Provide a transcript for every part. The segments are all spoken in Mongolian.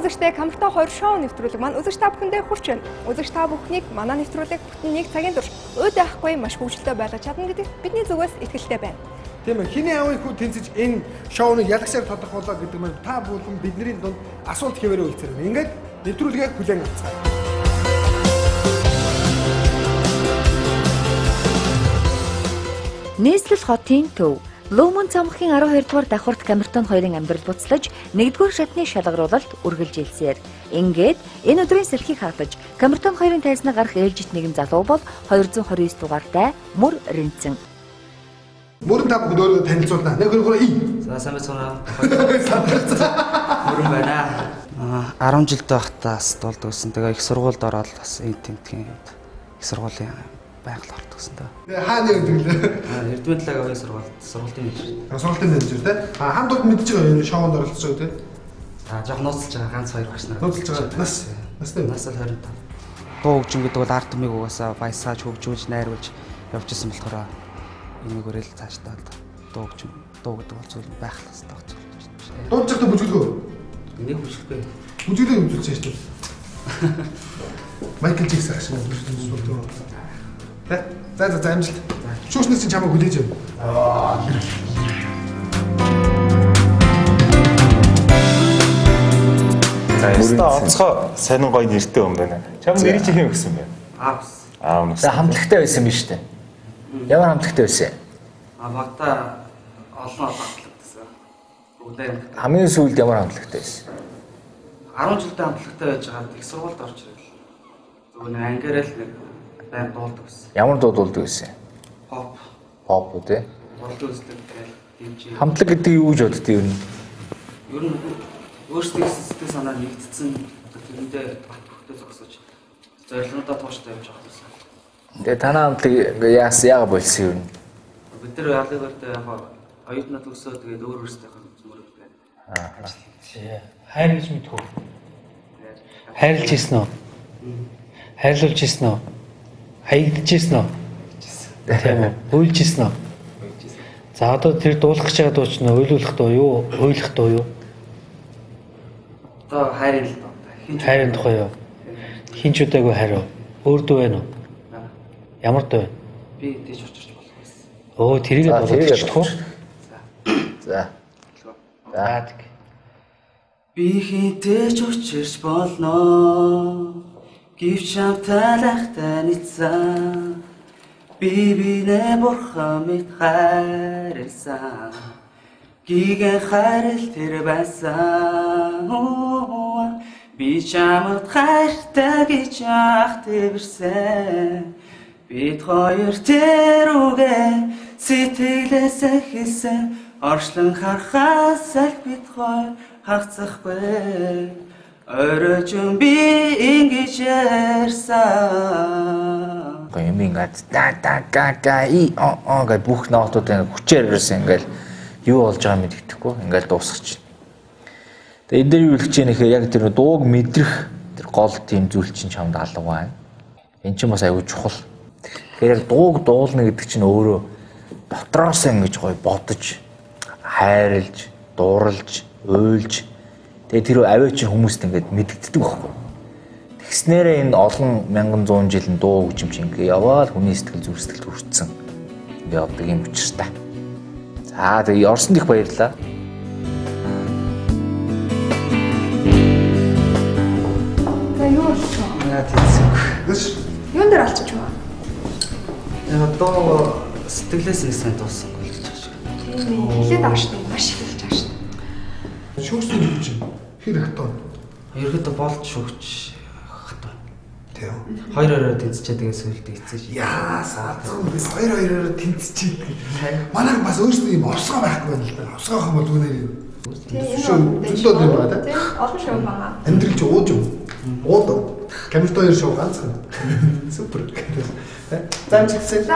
үзэгчдээ Камертон 2 шоу нэвтрүүлэг маань үзэгч та бүхэндээ хүрч байна. Үзэгч та бүхнийг манай нэвтрүүлэг бүтэн 1 цагийн турш өөд байхгүй маш хөвгөлтэй байлгаж чадна гэдэгт бидний зүгээс итгэлтэй байна. Тийм ээ, хиний аавын хүү тэнцэж энэ шоуныг ялагшаар тодорхойлоо гэдэг маань та бүхэн бидний дунд асуулт хэвээрээ үлцээр байна. Ингээд нэвтрүүлгээ хүлээн авцгаая. Нийслэл хотын төв Лумон цамхгийн 12 дугаар давхарт Камертон 2-ын амьдрал буцлаж 1-р шатны шалгаруулалт үргэлжилсээр. Ингээд энэ өдрийн сэлхийг хатаж Камертон 2-ын тайзнаа гарах ээлжит нэгэн залуу бол 229 дугаартай Мөр Ринцэн. Мөрөн та бүхэн өөрөө танилцуулнаа. Нэг хөргөрөө ий. За сайн байна. Мөрөн байна. 10 жилдээ байхдаас дуулд өгсөн. Тэгээ их сургуульд ороод бас энэ тэмтгийн их сургуулийн байгаль орд өгсөн даа. Тэгээ хааны өдөглөө. Эрдэнэт лагийн сургуулийн менежер. Сургуулийн менежер те. Хамт бол мэдж байгаа энэ шоунд оролцож байгаа те. Жоох нууцлж байгаа ганц хоёр багш нар. Нууцлж байгаа. Настай. Настай 25. Дуу хөгжим гэдэг бол арт түмийг угаасаа баясааж хөгжүүлж найруулж явжсэн болохоор энийг өрөөл цаашдаа дуу хөгжим дуу гэдэг бол зүйл байх хэрэгтэй байх зүйл гэж байна. Дууж чаддаг бүжгэлгөө. Энийг бүжгэлгүй. Бүжгэлээ хөгжүүлж яаж вэ? Майкл Джексон шиг бүжгэлж болдог. За амжилт. Шүүснэр чинь чамайг хүлээж байна. За онцгой сонин гоё нэртэй юм байна. Чам нэрийг чи хэм өгсөн бэ? Аавс. Аав. За хамтлагтай байсан биз дээ. Ямар хамтлагтай байсан? Багтаа олон хамтлагтайсан. Бүгдээ Хамгийн сүүлд ямар хамтлагтай байсан? 10 жилдээ хамтлагтай байж байгаа их сургуульд орж ирэл. Зөвхөн ангиараа л нэг байр дуулдаг гэсэн. Ямар дуу дуулдаг байсан? Pop. Pop үү те? Борлоо үздэг тэгэл дэмжээ. Хамтлаг гэдэг юу гэж боддог юм? Ер нь өөрсдийн сэтгэл санаа нэгдсэн тэрэндээ бат бөхтэй зогсож зорилгоудаа тууштай явж байгаа гэсэн. Тэгээ танаа хамтлаг яага болсон юм? Бид нар ялгыг өртөө яг оюутнууд өсөө тэгээд өөр өөрсдийнхөө зүмөрөд байна. Хайр гэж мэдхүү. Хайрлж ирсэн үү? Хайрлуулж ирсэн үү? Хаягдж ирсэн үү? Тийм үү? Хуйлж ирсэн үү? За одоо тэр дуулах гэж байгаа дуу чинь уйлуулах дуу юу? Хуйлах дуу юу? Одоо хайрын л доо. Хайрын тухай юу? Хин ч удаагүй хайр. Өөр дуу байна уу? Ямар дуу вэ? Би дэж очирч болох байсан. Оо тэрийг бодож чадах уу? За. За. Би хинтэж очирч болно. Гэвч хамталахтай нийцсэн. Би бинэ бурхан мэд хайрлсан. Гигэ хайрл тэр байсан. Би чамд хайртай гэж ах тэрсэн. Бид хоёр тэр үгээ сэтгэлээсээ хэлсэн. Оршлон харахаас аль бид хоёр хагцахгүй. Оройжон би ингэж ярьсан. Юм ингээд га бүх ноотууд хүчээр ирсэн ингээл юу болж байгааг мэддэхгүй ингээл дуусгач. Тэгээ энэ дээр юу хэлж яах вэ? Яг тэр дууг мэдрэх тэр гол тийм зүйл чинь чамд алга байна. Энд чинь бас аягүй чухал. Тэгэхээр яг дууг дуулна гэдэг чинь өөрөө дотроос ингэж гоё бодож, хайрлж, дуурлж, уйлж тэгээ тэр аваа чинь хүмүүст ингээд мэддэгддэг байхгүй. Тэгснээрээ энэ олон мянган зуун жилийн дуу хөгжим чинь ингээ яваал хүний сэтгэл зүрх сэтгэлд хүрсэн. Ингээ явдаг юм учиртай. За тэгээ орсонд их баярлалаа. За юу болчихоо? Яа тийсэг. Юун дээр алчиж байна? Одоо сэтгэлээс нэг сайн дуусахгүй л гэж байна шиг. Тийм ээ. Хилээд авах шүү дээ. Маш их хэлж байгаа шүү дээ. Шүүснэр юу чинь? Хэр хатаа? Ерөөдөө болж шүгч хатаа. Тийм. Хоёр тэнцчээ тэгээ сүлд эцэж. Яа саацсан би хоёр тэнцчихэд. Манайг бас өөрсдөө юм овсгоо байхгүй байна л да. Овсгоохон бол үнээр юм. Зөвлөд юм байна тийм. Олон шоу байгаа. Амьдрал чи ууж юм. Ууд. Камертон 2 шоу ганцхан. Супер. За амжилт.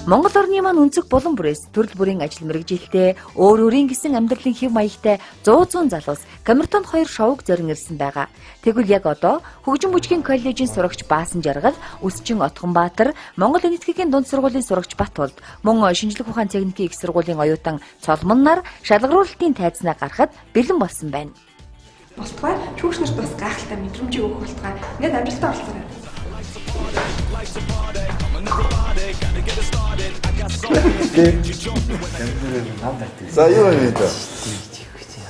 Монгол орны маань өнцөг булан бүрээс төрөл бүрийн ажил мэргэжилтэй, өөр өөрийн гэсэн амьдралын хэв маягтай 100 залуус Камертон 2 шоуг зорин ирсэн байгаа. Тэгвэл яг одоо Хөгжин бүжгийн коллежийн сурагч Баасан Жаргал, Өсчин Отгонбаатар, Монгол Энэтхэгийн дунд сургуулийн сурагч Батулд, мөн шинжлэх ухаан техникийн их сургуулийн оюутан Цолмон нар шалгаруулалтын тайзнаа гарахад бэлэн болсон байна. Болтугай шүүгч нарт бас гайхалтай мэдрэмжийг өгөх болтугай. Ингээд амжилттай оролцоорой. За юу вэ дээ?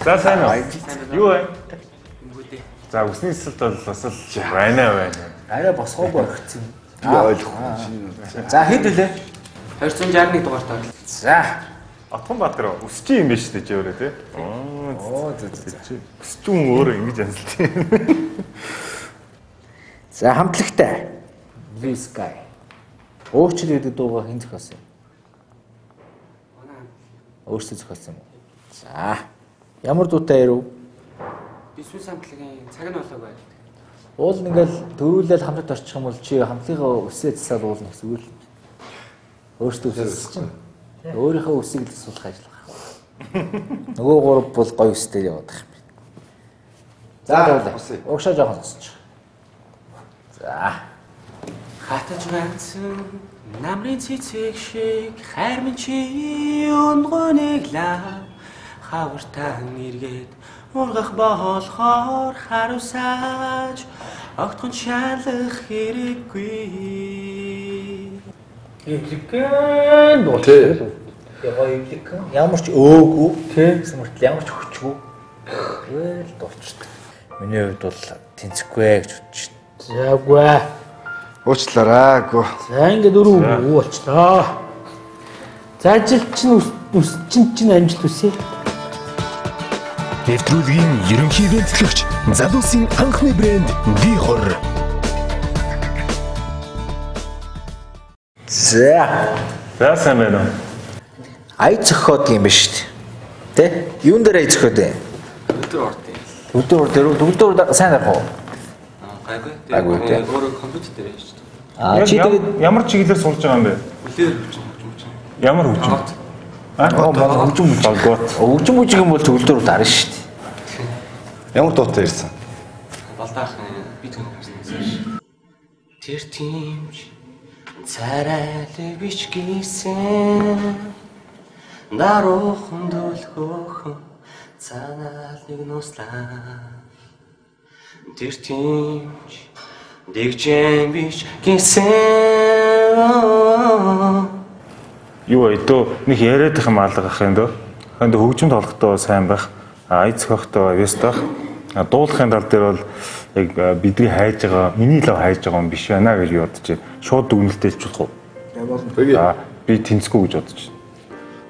За сайн уу? Юу вэ? За үсний эсэлт бол бас л байна. Арай босгоогүй орчихсон. Би ойлгохгүй. За хэд үлээ? 261 дугаартай. За. Отгонбаатар өсч юм биш үү чи өөрөө тий? Оо за. Өсч юм өөрөө ингэж анзалт. За хамтлагтай. Blue Sky. Өөрчлөлт гэдэг дуугаа хэн зохиосон юм? Өөрсдөө зохиосон юм уу? За. Ямар дуутай ярив? Би сүнс хамтлагийн цаг нь болоог байл. Уул ингээл төрүүлэл хамтад орчих юм бол чи хамтлагийнхаа өсөө засаад уулна гэсэн үг л. Өөрсдөө өсөж чинь. Өөрийнхөө өсийг л засуулах ажиллах. Нөгөө гурав бол гоё өстэй яваад байх юм. За уушаа жоохон сонсч. За. Хатаж ганцхан намрын цэцэг шиг хайрмын чи онгоныглаа хавартан эргээд ургах болохоор харуусаж огтхон шалах хэрэггүй. Эвликэн дуутай. Ягаа эвликэн ямар ч өөгүй гэсэн мөртл ямар ч хүчгүй. Тэгэл дуучдаг. Миний хувьд бол тэнцэхгүй гэж бодож байна. Заагүй. Уучлаарай. За ингээд өрөө болчлоо. За ажил чинь амжилт үсэ. Нэвтрүүлгийн ерөнхий гэнэтлэгч залуусын анхны брэнд Бихор. За сайн байна уу? ай зөхиод юм ба шүү дээ. Тэ? Юун дээр ай зөхиод вэ? Өдөр сайн дарах уу? Гайгүй. Өөрөө компьютер дээр яаж ч. Чи тэгээд ямар чиглэлээр суулж байгаа юм бэ? Үлээр Ямар хөгжим? хөгжим болгоот. Хөгжим бүжиг юм бол төгөлдөр дарна шүү дээ. Ямар дуутай ирсэн? балдаах би түүний харсан. Тэр тиймч царайлаг бич гисэн даруухан дөлхөөхөн цаанаалыг нууслаа. Тэр тиймч дэгжэн бич гисэн. Юу вэ дөө нэг яриад их юм алга ах юм дөө. Хөөнд хөгжим тоглохтой сайн байх. Ай зөхөхтэй вестах. Дуулахын тал дээр бол яг бидний хайж байгаа, миний лав хайж байгаа юм биш байна гэж бодож байна. Шууд дүгнэлтээ хэлчих уу? Ямар би тэнцэхгүй гэж бодож байна.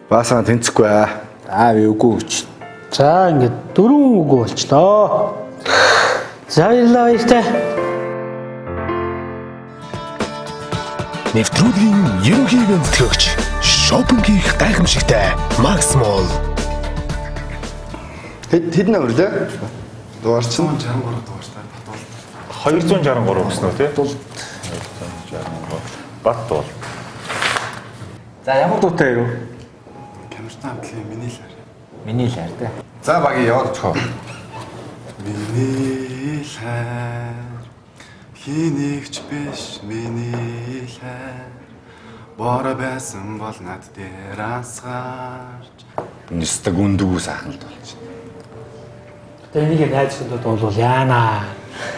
Баасаа тэнцэхгүй аа. Би үгүй гэж. За ингээд 4 үгүй болчлоо. За баярлалаа баяртай. Нэвтрүүлгийн ерөнхий гэнэтлэгч шопингийн гайхамшигтай Макс Молл. Хэд нэмэрлээ? Дугаар чинь 263 дугаартай Батуул 263 гэсэн үү тий? 263 Батуул. За ямар дуутай ирв? Камертон хамтлагийн Миний лайр тий. За багийн яваад очихоо. Миний лайр хинэгч биш миний лайр бора байсан бол над дээр ансгаарч нэстэг үндгүү сайхан л болж байна. Энийг найзсанд бол яана.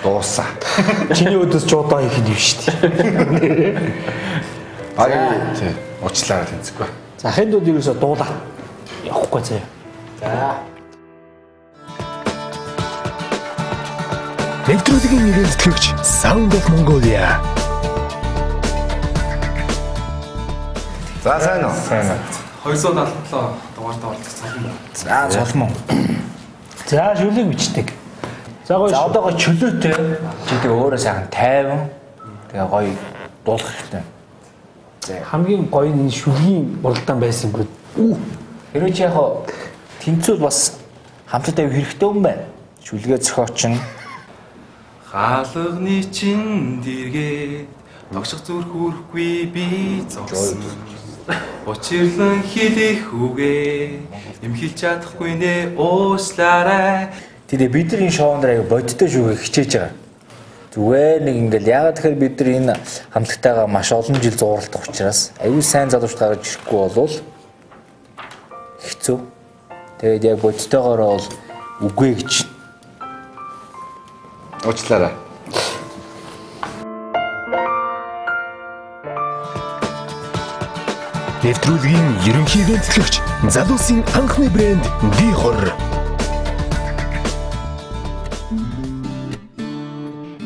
Дуусаа. Чиний өдөөс жуудаа их юм шүү дээ. Тий. Уучлаарай тэнцэхгүй. За хэн дууд ерөөсө дуулаа. Явахгүй заяа. За. Нэвтрүүлгийн нэгэнтгэгч Sound of Mongolia. За сайн уу? Сайн. 277 дугаартай болчих цалин. За цолмон. За шүлэг бичдэг. За гоё. За одоо гоё чөлөөтэй. Чи тэгээ өөрөө сайхан тайван. Тэгээ гоё дуулах хэрэгтэй. За хамгийн гоё нь шүлгийн уралдаан байсангүй. хэрвээ чи яг тэнцвэл бас хамтдаа хэрэгтэй юм байна. Шүлгээ зохиоч нь Хаалганы чин дэргээд тогших зүрх үрхгүй би зогсон. Учирлан хэлэх үгээ эмхэлж чадахгүй нэ ууслаарай. Тэгээ бид нар энэ шоунд аяга бодтой шүүгээ хичээж байгаа. Зүгээр нэг ингээл яагаад тэгэхээр бид нар энэ хамтлагтайгаа маш олон жил зууралдах учраас аюу сайн залуучд гаргаж ирэхгүй болвол хэцүү. Тэгээд яг бодтойгоор бол үгүй гэж уучлаарай. Нэвтрүүлгийн ерөнхий гэнцлэгч залуусын анхны брэнд Би Хор.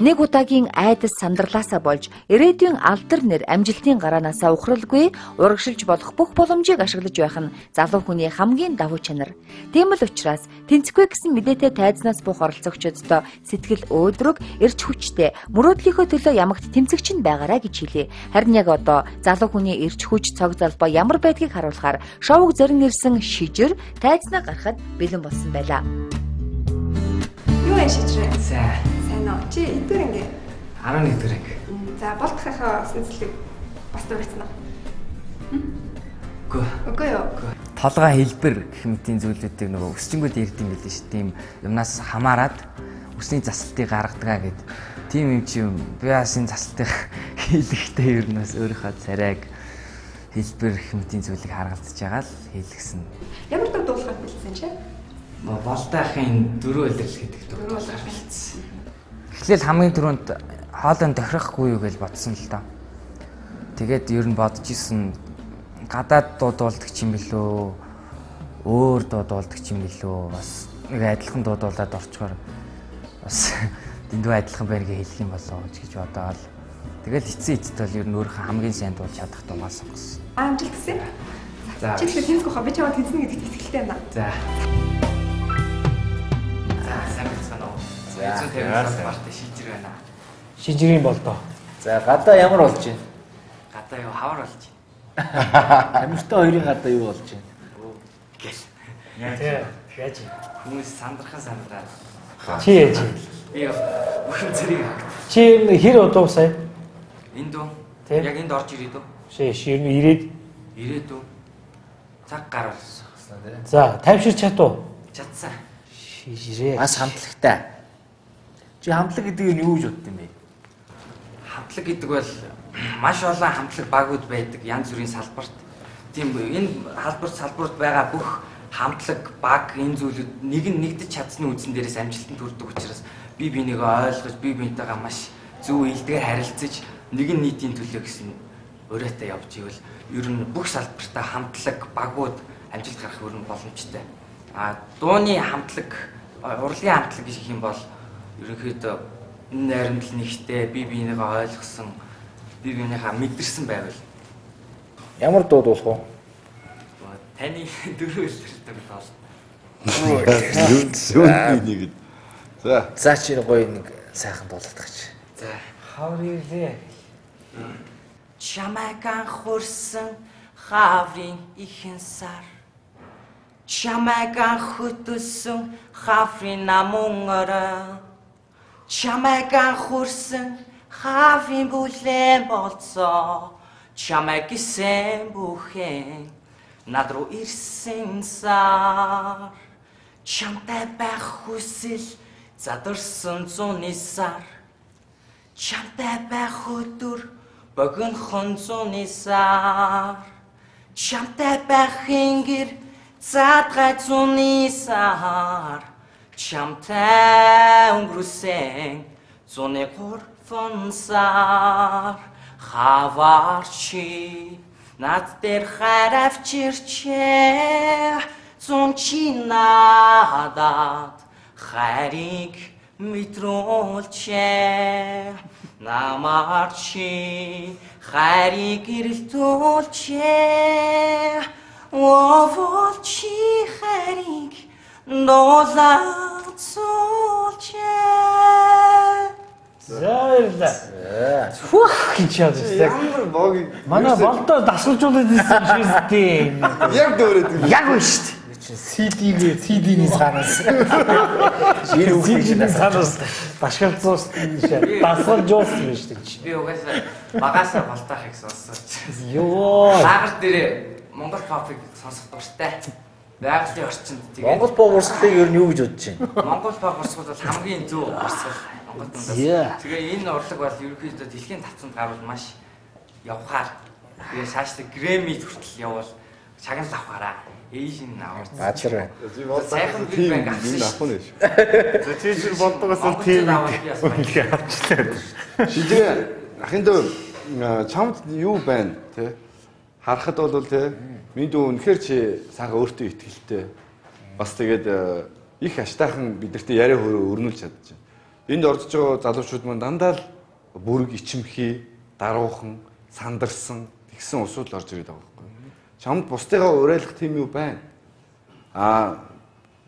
Нэг удаагийн айдас сандралаасаа болж ирээдүйн алдар нэр амжилтын гараанасаа ухралгүй урагшилж болох бүх боломжийг ашиглаж байх нь залуу хүний хамгийн давуу чанар. Тийм л учраас тэнцэхгүй гэсэн мэдээтэй тайзнаас бух оролцогчдод сэтгэл өөдрөг, эрч хүчтэй, мөрөөдлийнхөө төлөө ямагт тэмцэгч нь байгаарай гэж хэлье. Харин яг одоо залуу хүний эрч хүч цог залбаа ямар байдгийг харуулахаар шоуг зорин ирсэн шижир тайзнаа гарахад бэлэн болсон байлаа. Юу яа шижрээ? За. Чи эдгээр ингээ 11 дэх анги. За болтхойхоо сэтгэлийг бас дурайцсан уу? Үгүй юу. Толгой хэлбэр гэх мэтийн зүйлүүдийг нөгөө өсчингүүд ярьд юм билээ шүү. Тийм юмнаас хамаарад өсний засалтыг гаргадаг гэд. Тийм юм чи би бас энэ засалтыг хийлэхдээ ер нь бас өөрийнхөө царайг хэлбэр гэх мэтийн зүйлийг харгалзаж байгаа л хийлгсэн. Ямар дуулахад бэлдсэн чи? Болтойхын дөрөв илэрлэл гэдэг дуулахаар бэлдсэн. Эхлээл хамгийн түрүүнд хоолойн тохирохгүй юу гэж бодсон л доо. Тэгээд ер нь бодож исэн гадаад дуудуулдаг юм билүү, өөр дуудуулдаг юм билүү, бас нэг адилхан дуудуулаад орчхоор бас дэндүү адилхан байна гэж хэлэх юм болоо гэж бодоол. Тэгээд эцсийн эцэд бол ер нь өөрийнхөө хамгийн сайн дуулж чадах дуугаа сонгосон. Амжилт хүсье. За. Чи тэгэхээр тэнцэх хаа би чамд тэнцэнэ гэдэгт итгэлтэй байна. За. Сайн байна уу? За. 150 март шижир байна. Шижирийн болдоо. За гадаа ямар болж байна? Гадаа юу хавар болж байна. Амиртай хоёрын гадаа юу болж байна? Гэл. Яаж хүмүүс сандраад. Чи яаж? Би бүхэн зэрэг. Чи хэр удаа сая? Энд дөө. Яг энд орж ирээд үү? Шир ирээд. Ирээд үү? Цаг гарвалсан. За, тайвширч чадуу. Чадсан. Шижирээ. Бас хамтлагтай. Чи хамтлаг гэдэг нь юу гэж бодд юм бэ? Хамтлаг гэдэг бол маш олон хамтлаг багууд байдаг янз бүрийн салбарт. Тийм энэ салбарт байгаа бүх хамтлаг баг энэ зүйлүүд нэг нь нэгдэж чадсны үндсэн дээрээс амжилтанд хүрдэг учраас би бинийгээ ойлгож би бинтэйгээ маш зөв илдгээр харилцаж нэг нь нийтийн төлөө гэсэн өрөөтэй явж ивэл ер нь бүх салбартаа хамтлаг багууд амжилт гарах өрн боломжтой. Дууны хамтлаг, урлагийн хамтлаг гэх юм бол ерөнхийдөө энэ найрамдал нэгтэй би бинийгээ ойлгосон, би бинийхээ мэдэрсэн байвал ямар дуу дуулах вэ? Таны дөрөв илэрдэг бол. Юу зүүн нэг. За чи гоё нэг сайхан дуулах гэж. За. Хаврилээ. Чамайг анхурсан хаврын ихэн сар. Чамайг анхүтсэн хаврын намун орой. Чамайг анхурсан хаврын бүлээн болцоо. Чамайг гисэн бүхэн над руу ирсэн сар. Чамтай байх хүсэл задарсан зуны сар. Чамтай байх өдөр богинохон зуны сар. Чамтай байх ингэр задгай зуны сар. Чамтай өнгөрсөн зуны гурван сар. Хаварчи над дээр харавчирчээ. Зун чи надад хайрыг мэдрүүлчээ. Намар чи хайрыг ирэлтүүлчээ. Овол чи хайрыг дуулаацуулчээ. За. Фух гэж яа. Манай болдоо дасгалжуулаад ирсэн шүү дээ. Яг дөөрөөд. Яг үү шүү дээ. CD-ний цаанаас. CD-ний цаанаас башгалцуулсан шээ. Дасгал жуулсан байж тээ. Би угаасаа багасаа болтоохыг сонссон. Йоо. Лагер дээр Монгол попыг сонсох дуртай. Байгалийн орчинд тэгээд Монгол pop урсгалыг ер нь юу гэж бодож байна? Монгол pop урсгал бол хамгийн зөв урсгал Монгол дундаас. Тэгээ энэ урлаг бол ерөнхийдөө дэлхийн тавцанд гарвал маш явхаар. Тэгээ шаашлаг Грэмми хүртэл явбал шагнал авахаараа. Asian Awards. Баатар байна. Сайхан биг банк авсан авах нь шүү. За чи шиг болдгоос л тийм үнэлгээ авчихлаа. Шижээ ахын дөө чамд юу байна те? Харахад бол те минь дүү үнэхээр чи сага өөртөө итгэлтэй. Бас тэгээд их аштайхан бидэртээ яриа хөрөө өрнүүлж чадчих. Энд орж байгаа залуучууд маань дандаа л бүрэг ичимхий, даруухан, сандарсан тэгсэн усуд орж ирээд байгаа байхгүй. Чамд бусдыгаа уриалах тийм юу байна?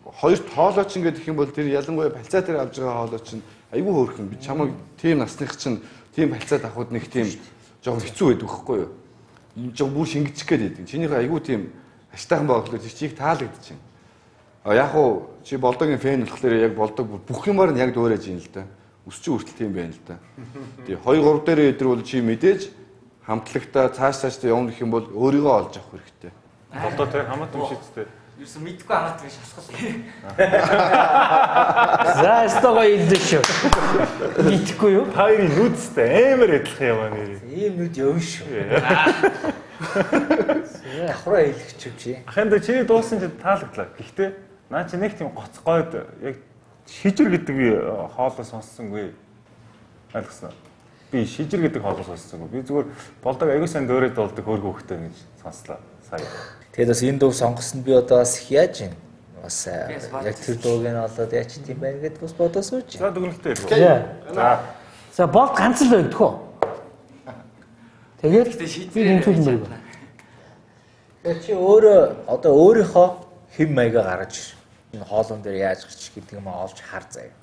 Хоёрт хоолой ч ингэдэг юм бол тэр ялангуяа пальцаа дээр авж байгаа хоолой чинь айгүй хөөрхөн. Би чамайг тийм насных чинь тийм пальцаад авахуд нэг тийм жоохон хэцүү байдаг байхгүй юу? Жоо бүр шингэчих гээд байдаг. Чинийхээ айгүй тийм аштайхан байгаад л чийг таалагдчихэв. Яг уу чи болдогийн фэн болохоор яг болдог бүх юмар нь яг дуурайж ийн л да. Өсч хүртэл тийм байна л да. Тэгээ 2 3 дээр өдөр бол чи мэдээж хамтлагтаа цааш явна гэх юм бол өөрийгөө олж авах хэрэгтэй. Болдоо тэр хамаатан биш үстэй. Юусэн мэдгүй хамаатан биш шалхал. За стого идэж шүү. Мэдгүй юу? Хоёрын нүдстэй амар адилхан яваа нэр. Ийм нүд явна шүү. Давхраа хэлэх ч юм чи. Ахын дэ чиний дуусан чи таалагдлаа. Гэхдээ наа чи нэг тийм гоцгойд яг шижир гэдэг хоолой сонссонгүй. Ойлгосноо. Би шижир гэдэг хоолой сонссонгүй. Би зүгээр болдог аягүй сайн дөөрөд болдог хөргө хөхтэй гэж сонслоо. Сая. Тэгээд бас энэ дуу сонгосон би одоо бас яаж юм? Бас яг тэр дууг нь олоод яач тийм байна гэдээ бас бодосооч. За дүгнэлтээ. За болт ганц л байдаг хөө. Тэгээд би нэмтүүлэн байна. Тэгээд чи өөрөө одоо өөрийнхөө хэм маягаа гаргаж энэ хоолон дээр яаж гарч гэдэг юм олж хар заяа.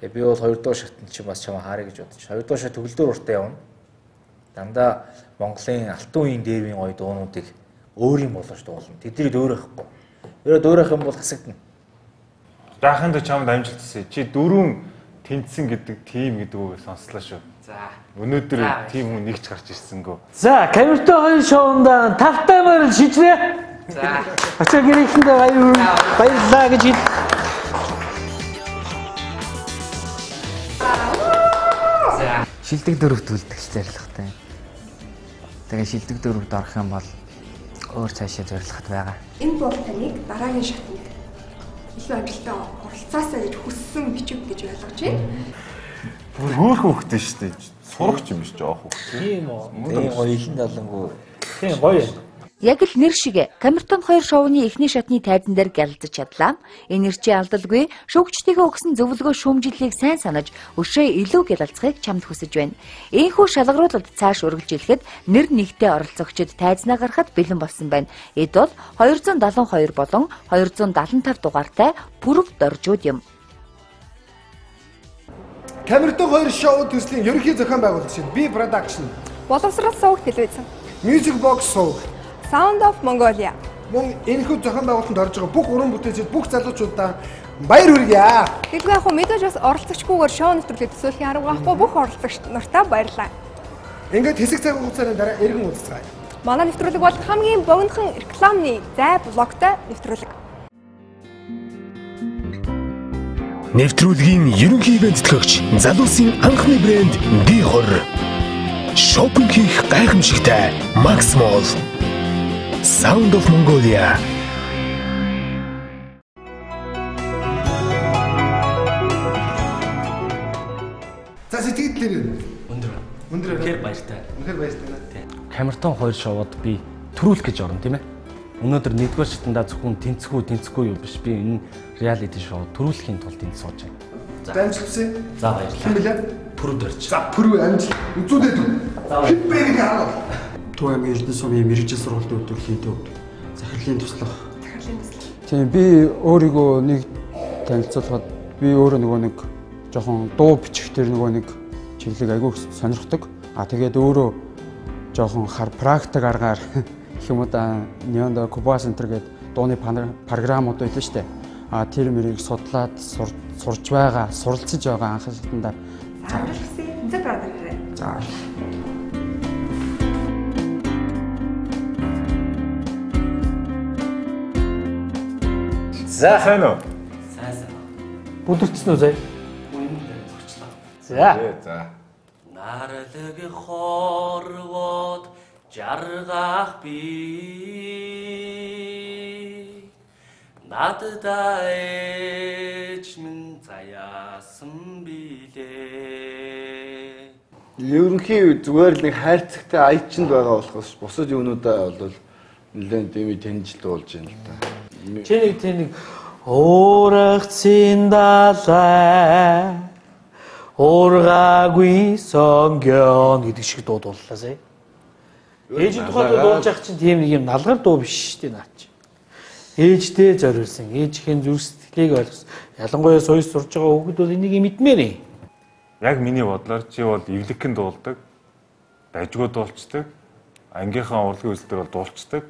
Тэгээд би бол 2 дуу шатнд чи бас чамаа харъя гэж бодож. 2 дуу шат төгөлдөр уртаа явна. Дандаа Монголын алтан үеийн дээрвийн гоё дуунуудыг өөрийн болгож дуулна. Тэднийг дөөрөхгүй. Дөөрөх юм бол хасагдана. Дахинд чамд амжилтсан. Чи дөрөв тэнцсэн гэдэг тим гэдэг үгийг сонслоо шүү. За. Өнөөдөр тим хүн нэгч гарч ирсэнгөө. За, Камертой хоёр шоунд тавтаймаар шижрээ. За. Очоо гэрээхэндээ баярлалаа гэж хэл. За. Шилдэг дөрөвт үлдэх зорилготой. Тэгээ шилдэг дөрөвт орох юм бол өөр цаашаа зорилгот байгаа. Энэ бол таныг дараагийн шатнд илүү амжилттай оролцоосоо гэж хүссэн бичиг гэж ойлгож байна. Бүр хөөрхөн хөхтэй шүү дээ. Сурагч юм биш жоох хөхтэй. Тийм үү. Тийм гоё ихэн далангуу. Тийм гоё. Яг л нэр шиг Камертон 2 шоуны эхний шатны тайзан дээр гялдаж чадлаа. Энэ нэрчээ алдалгүй шүүгчдийнхээ өгсөн зөвлөгөө шүүмжлэлийг сайн санаж өшөө илүү гялалцахыг чамд хүсэж байна. Ийхүү шалгаруулалт цааш үргэлжлэхэд нэр нэгтээ оролцогчид тайзнаа гарахад бэлэн болсон байна. Эд бол 272 болон 275 дугаартай пүрэв доржууд юм. Камертон 2 шоу төслийн ерөнхий зохион байгуулагч B Production. Боловсрол сувг телевиз. Music Box сувг. Sound of Mongolia. Мөн энэхүү зохион байгуулалтанд орж байгаа бүх уран бүтээлчид бүх залуучуудаа баяр хүргье. Тэгвэл яг мэдээж бас оролцогчгүйгээр шоу нэвтрүүлгийг төсөөлхийн арга байхгүй бүх оролцогч нартаа баярлалаа. Ингээд хэсэг цаг хугацааны дараа эргэн уулзцгаая. Манай нэвтрүүлэг бол хамгийн богинохон рекламны зай блогтой нэвтрүүлэг. Нэвтрүүлгийн ерөнхий бэлтгэгч залуусын анхны брэнд B20. Шопинг хийх гайхамшигтай Max Mall. Sound of Mongolia. За сэтгэлдээ Өндөр. Үнэхээр баяртай. үнэхээр баяртай. Камертон 2 шоуд би төрүүлэх гэж орно тийм ээ. Өнөөдөр нэгдүгээр шатндаа зөвхөн тэнцэхгүй юу биш. Би энэ реалити шоу төрүүлэхийн тулд энд сууж байна. Дамжуулсан. За баярлалаа. Хэм бэлээ? Пүрэв дорж. За пүрэв амжилт. Үзүүлээд үү. Хэд бэрэг хараа. Төв аймгийн Эрдэнэ сумын мэрэгжил сургуулийн хөтөлбөрийн төв захирлын туслах. Тийм би өөрийгөө нэг танилцуулахад би өөрөө нөгөө нэг жоохон дуу бичихээр нөгөө нэг чиглэг айгүй сонирхдаг. Тэгээд өөрөө жоохон практик аргаар гэх юм уу да Неондо Куба центр гээд дууны програмууд байдаг шүү дээ. Тэр мөрийг судлаад сурж байгаа, суралцж байгаа анхны шатндаа. За амжилттай тэнцээ дараарай. За. За сайн уу? Сайн. Бүдэрчсэн үү заяа? За. За. Нарлаг хорвоод жаргах би надад ээж минь заяасан билээ. Ерөнхий зүгээр л нэг хайрцагтай аячинд байгаа болохоос бусад юмнуудаа бол нэлээд дэмий таньжилт болж байна л да. Чи нэг Уурагцын далай уургаагүй сонгён гэдэг шиг дуу дууллаа сая. Ээжийн тухайд дуулж явах чинь тийм нэг юм налгар дуу биш шүү дээ наач. Ээжтэй зориулсан, ээжийн зүрх сэтгэлийг ойлгосон. Ялангуяа соёл сурж байгаа хүүхэд бол энийг мэдмээрээ. Яг миний бодлоор чи бол эвлэгхэн дуулдаг, дажгүй дуулцдаг, ангийнхаа урлагийн үзэлтэй бол дуулцдаг.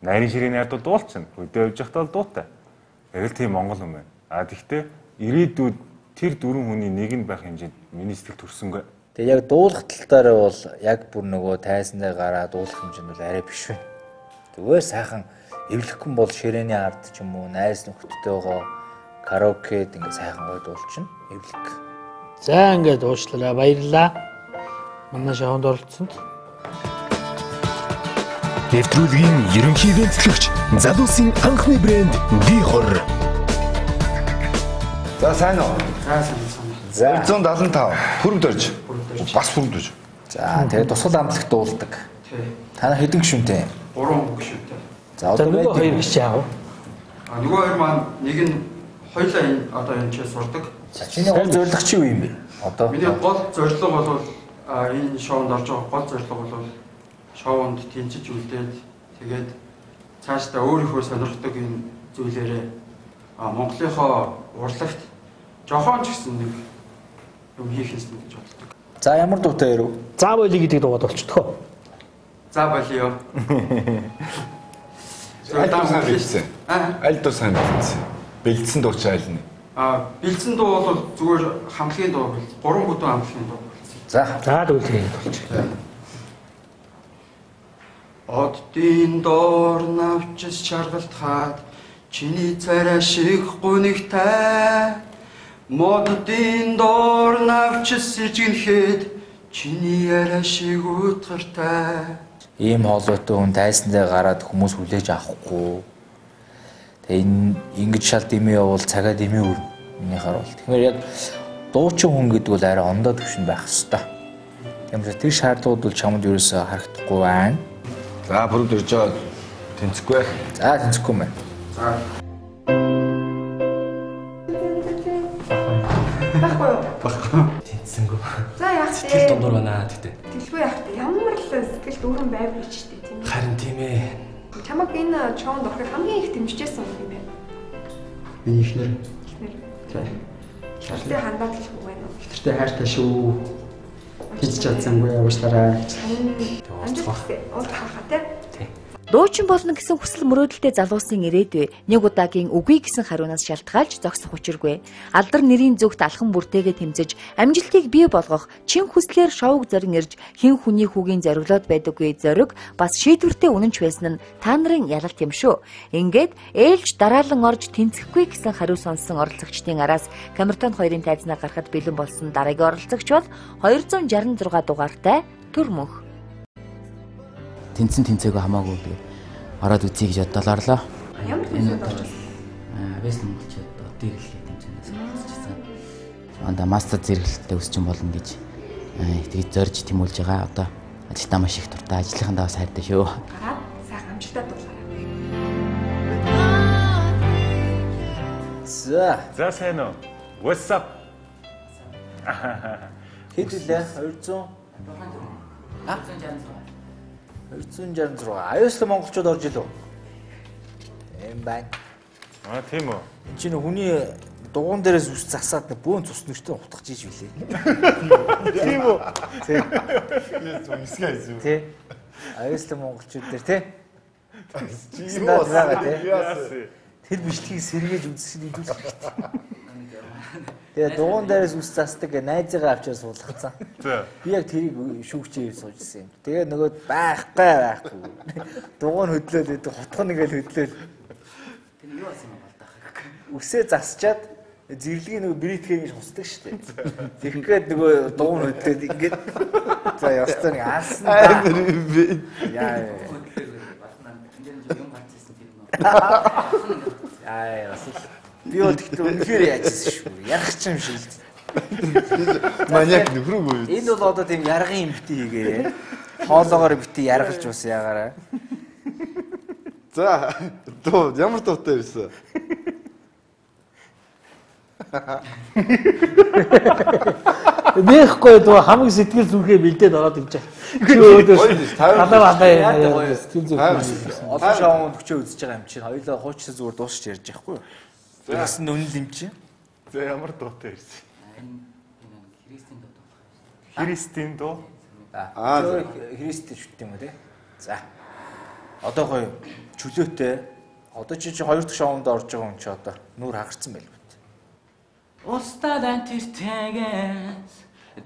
Найрын ширийн найрд бол дуулчихна. Хөдөө явж байхдаа бол дуутай. Яг л тийм монгол юм байна. Тэгэхдээ ирээдүйд тэр дөрвөн хүний нэг нь байх хэмжээнд миний сэтгэл төрсөнгүй. Тэгээ яг дуулах талтаараа бол яг бүр нөгөө тайсандаа гараа дуулах хэмжээнд бол арай биш байна. Зүгээр сайхан эвлэхгүй бол ширээний ард ч юм уу найз нөхдөдтэйгоо караокед ингээ сайхан гой дуулчихна. Эвлэг. За ингээд уучлаарай, баярлалаа. Манай шоунд оролцсонд. Нэвтрүүлгийн ерөнхий ивентлэгч залуусын анхны брэнд Дихор. За сайн уу? За 175 бүрд орж. Бас бүрд орж. За тэгээ тусгал амтлагт дуулдаг. Та нар хэдэн гишүүнтэй? 3 гишүүнтэй. За одоо нөгөө хоёр гишүүн яав? Нөгөө хоёр маань нэг нь хоёлаа энэ одоо энэ ч сурдаг. За чиний гол зорилго чи юу юм бэ? Одоо миний гол зорилго бол энэ шоунд орж байгаа гол зорилго бол шоунд тэнцэж үлдээд тэгээд цаашдаа өөрийнхөө сонирхдаг энэ зүйлээрээ Монголынхоо урлагт жохон ч гэсэн нэг юм хийх юмсан гэж боддог. За ямар дуутай ярив? За болий гэдэг дуугаад болчихдгоо. За болиё. Аль дуу сайн бэлдсэн? Аль дуу сайн бэлдсэн? Бэлдсэн дуу чи аль нь? Бэлдсэн дуу бол зүгээр хамтлагийн дуу бол 3 бүдүүн хамтлагийн дуу болсон. За дүүлээ болчих. Оддын доор навчис чаргалтхаад чиний царай шиг гунигтай моддын доор навчис сэржинхэд чиний яриа шиг утгартай. Ийм хоолойтой хүн тайсандаа гараад хүмүүс хүлээж авахгүй. Тэгээ ингэж шал дэмий явуул цагаа дэмий өр миний харуул. Тэгэхээр яг дуучин хүн гэдэг бол арай ондоо төвшин байх хэвээр. Тэгмээс тэр шаардлагууд бол чамд ерөөсөө харагдахгүй байна. За бүрд ирж байгаа тэнцэхгүй. За тэнцэхгүй мэн. За. Баггүй. Тэнцсэнгүй. За яах вэ? Сэтгэл дундуур байна гэдэг. Тэгэлгүй яах вэ? Ямар л сэтгэл дүүрэн байв ч тийм ээ. Харин тийм ээ. Чамаг энэ чоунд орохыг хамгийн их дэмжижсэн юм байна. Миний ихнэр. Тийм. Хятадтай хандаад л шүү байна уу? Хятадтай хайртай шүү. Хийж чадсангүй уучлаарай. Амжилттай уулзахаа тий. Дуучин болно гэсэн хүсэл мөрөөдөлтэй залуусын ирээдүй нэг удаагийн үгүй гэсэн хариунаас шалтгаалж зогсох учиргүй. Алдар нэрийн зүгт алхан бүртээгээ тэмцэж амжилтыг бий болгох чин хүслээр шоуг зорин ирж хэн хүний хүүгийн зориглоод байдаггүй зориг бас шийдвэртэй үнэнч байсан нь та нарын ялалт юм шүү. Ингээд ээлж дараалан орж тэнцэхгүй гэсэн хариу сонсон оролцогчдын араас Камертон хоёрын тайзнаа гарахад бэлэн болсон дараагийн оролцогч бол 266 дугаартай Төрмөх. Тэнцэн тэнцээгөө хамаагүй би ороод үзье гэж бодлоорлоо. Ямар тэнцээд орж байна? Вест монголчууд одыг л тэнцэнээс гарчихсан. Анда мастер зэрэглэлтэй өсчин болно гэж тэгээд зорж тэмүүлж байгаа. Одоо ажилдаа маш их дуртай, ажлынхандаа бас хайртай шүү. Гараад сайхан амжилттай дуулаарай. За сайн уу? What's up? Хэд үлээ? 200. 266. Аюултай монголчууд орж илүү. Эм байна. Тийм үү. Чи нэг хүний дугуун дээрээс үс засаад нэг бөөн цус нэртэй утгаж иж билээ. Тийм үү? Тийм. Зүмсгээ. Тий. Аюултай монголчууд дээр тий. Тэр бичлэгийг сэргээж үзсэн юм дүүс хэрэгтэй. Тэгээ дугуун дээрээс ус засдаг найзыгаа авчаар суулгацсан. Би яг тэрийг шүүгчээр суужсэн юм. Тэгээ нөгөө байхгүй. Дугуун хөдлөөл гэдэг хотхон нэгэл хөдлөөл. Тэр юу болсон юм бол таах. Үсээ засчаад зэрлэгийн нөгөө бритгээ ингэж хусдаг шүү дээ. Тэгэхэд нөгөө дугуун хөдлөөд ингэж за ястаа нэг аасан. Яа. Би бол тэгтээ үнэхээр яажсэн шүү. Ярах ч юм шиг л. Маниак нөхрөг үү? Энэ бол одоо тийм яргын юм бити хийгээ. Хоолоогоор бити яргалж ус ягаараа. За, дуу ямар дуутай байсан? Нэхгүй дуу хамгийн сэтгэл зүрхээ бэлдээд ороод ирж байгаа. Надаа сэтгэл зүрх. Одоо шоунд өчөө үзэж байгаа юм чинь хоёулаа хуучсан зүгээр дуусч ярьж байхгүй юу? Тэгсэн үнэл юм чинь. За ямар дуутай ирсэн? Христийн дуу. Христийн шүт юм уу те? За. Одоо гоё чөлөөтэй. Одоо чи хоёр дахь шоунд орж байгаа юм чи одоо нүур хагарсан байл. Устадан тэртэгээс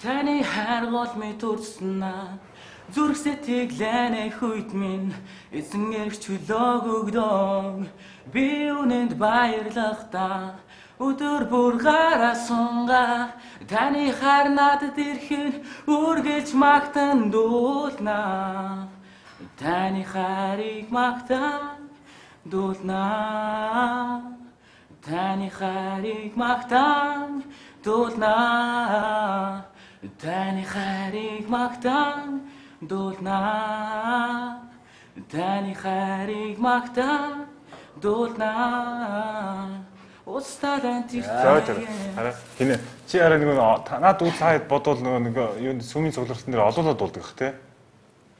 таны харгуул мэдүрснаа зүрх сэтгэлэнэ хүйт минь эзэн эрч чөлөөг өгдөг би үнэнд баярлахтаа өдөр бүр гараа сунгаа таны хар надад ирэхэд үргэлж магтан дуулнаа таны харийг магтан дуулнаа Таны харийг магтан дуулнаа Таны харийг магтан дуулнаа Таны харийг магтан дуулнаа Устадан тэртээ. Хараа хинэ чи арай нэг танаад үл цаад бодвол нөгөө юу сүмийн цуглартан дээр олоолаад дуулдаг бах те.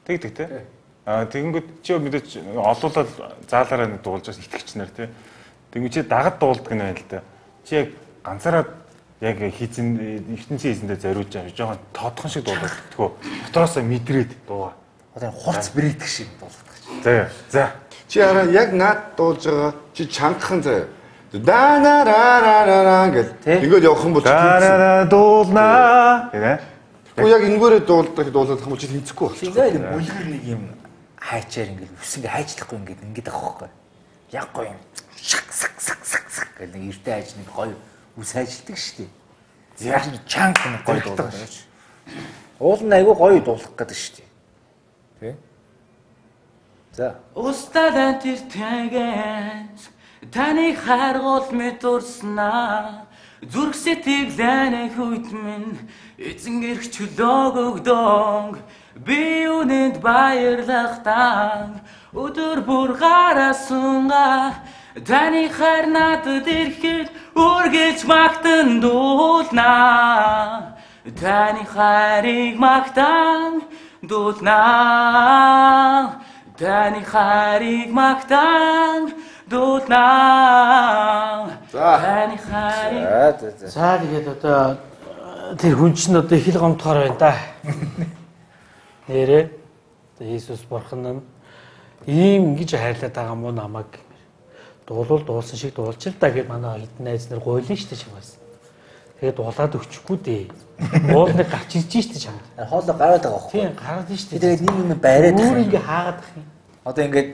Тэгдэг те. Тэгэнгүүт чи мэдээч олоолаад заалаараа нэг дуулж бас итгэгч нар те. Тэгвэл чи дагад дуулдаг нь байна л да. Чи яг ганцаараа яг хийцэн ертөнцийн хийсэндээ зориулж байгаа жоохон тодхон шиг дуулдаг. Тэгвэл дотроосоо мэдрээд дуугаа. Одоо хурц бритг шиг дуулдаг чи. За. Чи араа яг наад дуулж байгаа чи чангахан заяа. Данарарараа гэл. Ингээд явах юм бол чи дуулнаа гэнэ. Уу яг ингээрээ дуулдаг дуулах юм чи тэнцэхгүй бол. Тэгээд бүлгэр нэг юм хайчаар ингээд үс ингээд хайжлахгүй ингээд байгаа байхгүй. Яг гоё юм. Сак гэх нэг эртээ хайж нэг гоё үс хайжилдаг шүү дээ. Яг нэг чанг нэг гоё дуулдаг гэж. Уул нь айгүй гоё дуулах гэдэг шүү дээ. Тэ? За. Устадан тэртэгээс таны харгуул мэдүрснаа зүрх сэтгэлэнэ хүйт минь эзэн эрх чөлөөг өгдөг би үнэнд баярлахтаа өдөр бүр гараа сунгаа Таны хар надад ирэхэд үргэлж магтан дуулнаа Таны харийг магтан дуулнаа Таны харийг магтан дуулнаа Таны харийг За тэгээд одоо тэр хүн чинь одоо их л гомдохоор байна да. Нэрээ Иесус бурхан нь ийм ингэж хайрлаад байгаа мó намайг дуулуул дуулсан шиг дуулж л да гэж манай хэдэн найз нар гойлно штэ чамаас. Тэгээд дуулаад өчөхгүй дээ. Уулныг гарч ирж штэ чамд. Хоолоо гараад байгаа байхгүй. Тийм гараад штэ. Тэгээд нэг юм байраад өөр ингэ хаагаад ах юм. Одоо ингээд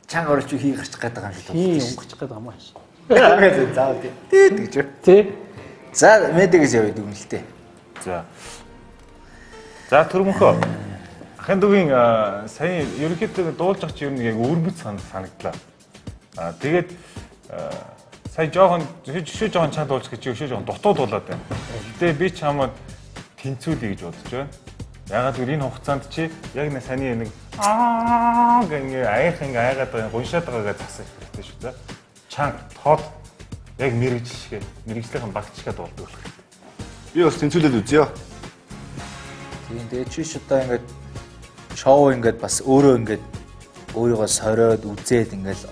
чанга оруулж хий гарчих гээд байгаа юм шиг байна. Тийм өнгөчих гээд байгаа маш. Тэгээд заав тий гэж. Тий. За мэдэгээс явъя дүгнэлтэй. За түрмөхөө. Ахын дугийн сая ерөнхийдөө дуулж авч ер нь яг өргөц санагдлаа. Тэгээд сая жоохон жишээ жоохон чанд дуулж гэж жишээ жоохон дутуу дуулаад байна. Гэтэ би чамд тэнцүүлье гэж бодож байна. Ягаад гэвэл энэ хугацаанд чи яг нэг саяны нэг гэнгээ аяах ингээ айгаад байгаа гуншаад байгаагаа засах хэрэгтэй шүү дээ. Чанга тод яг мэрэгжлэхээ мэрэгжлийнхэн багтчихад дуулдаг болох. Би бас тэнцүүлээд үзье. Тийм тэгээд чи одоо ингээд шоу ингээд бас өөрөө ингээд өөрийгөө сориод үзээд ингээд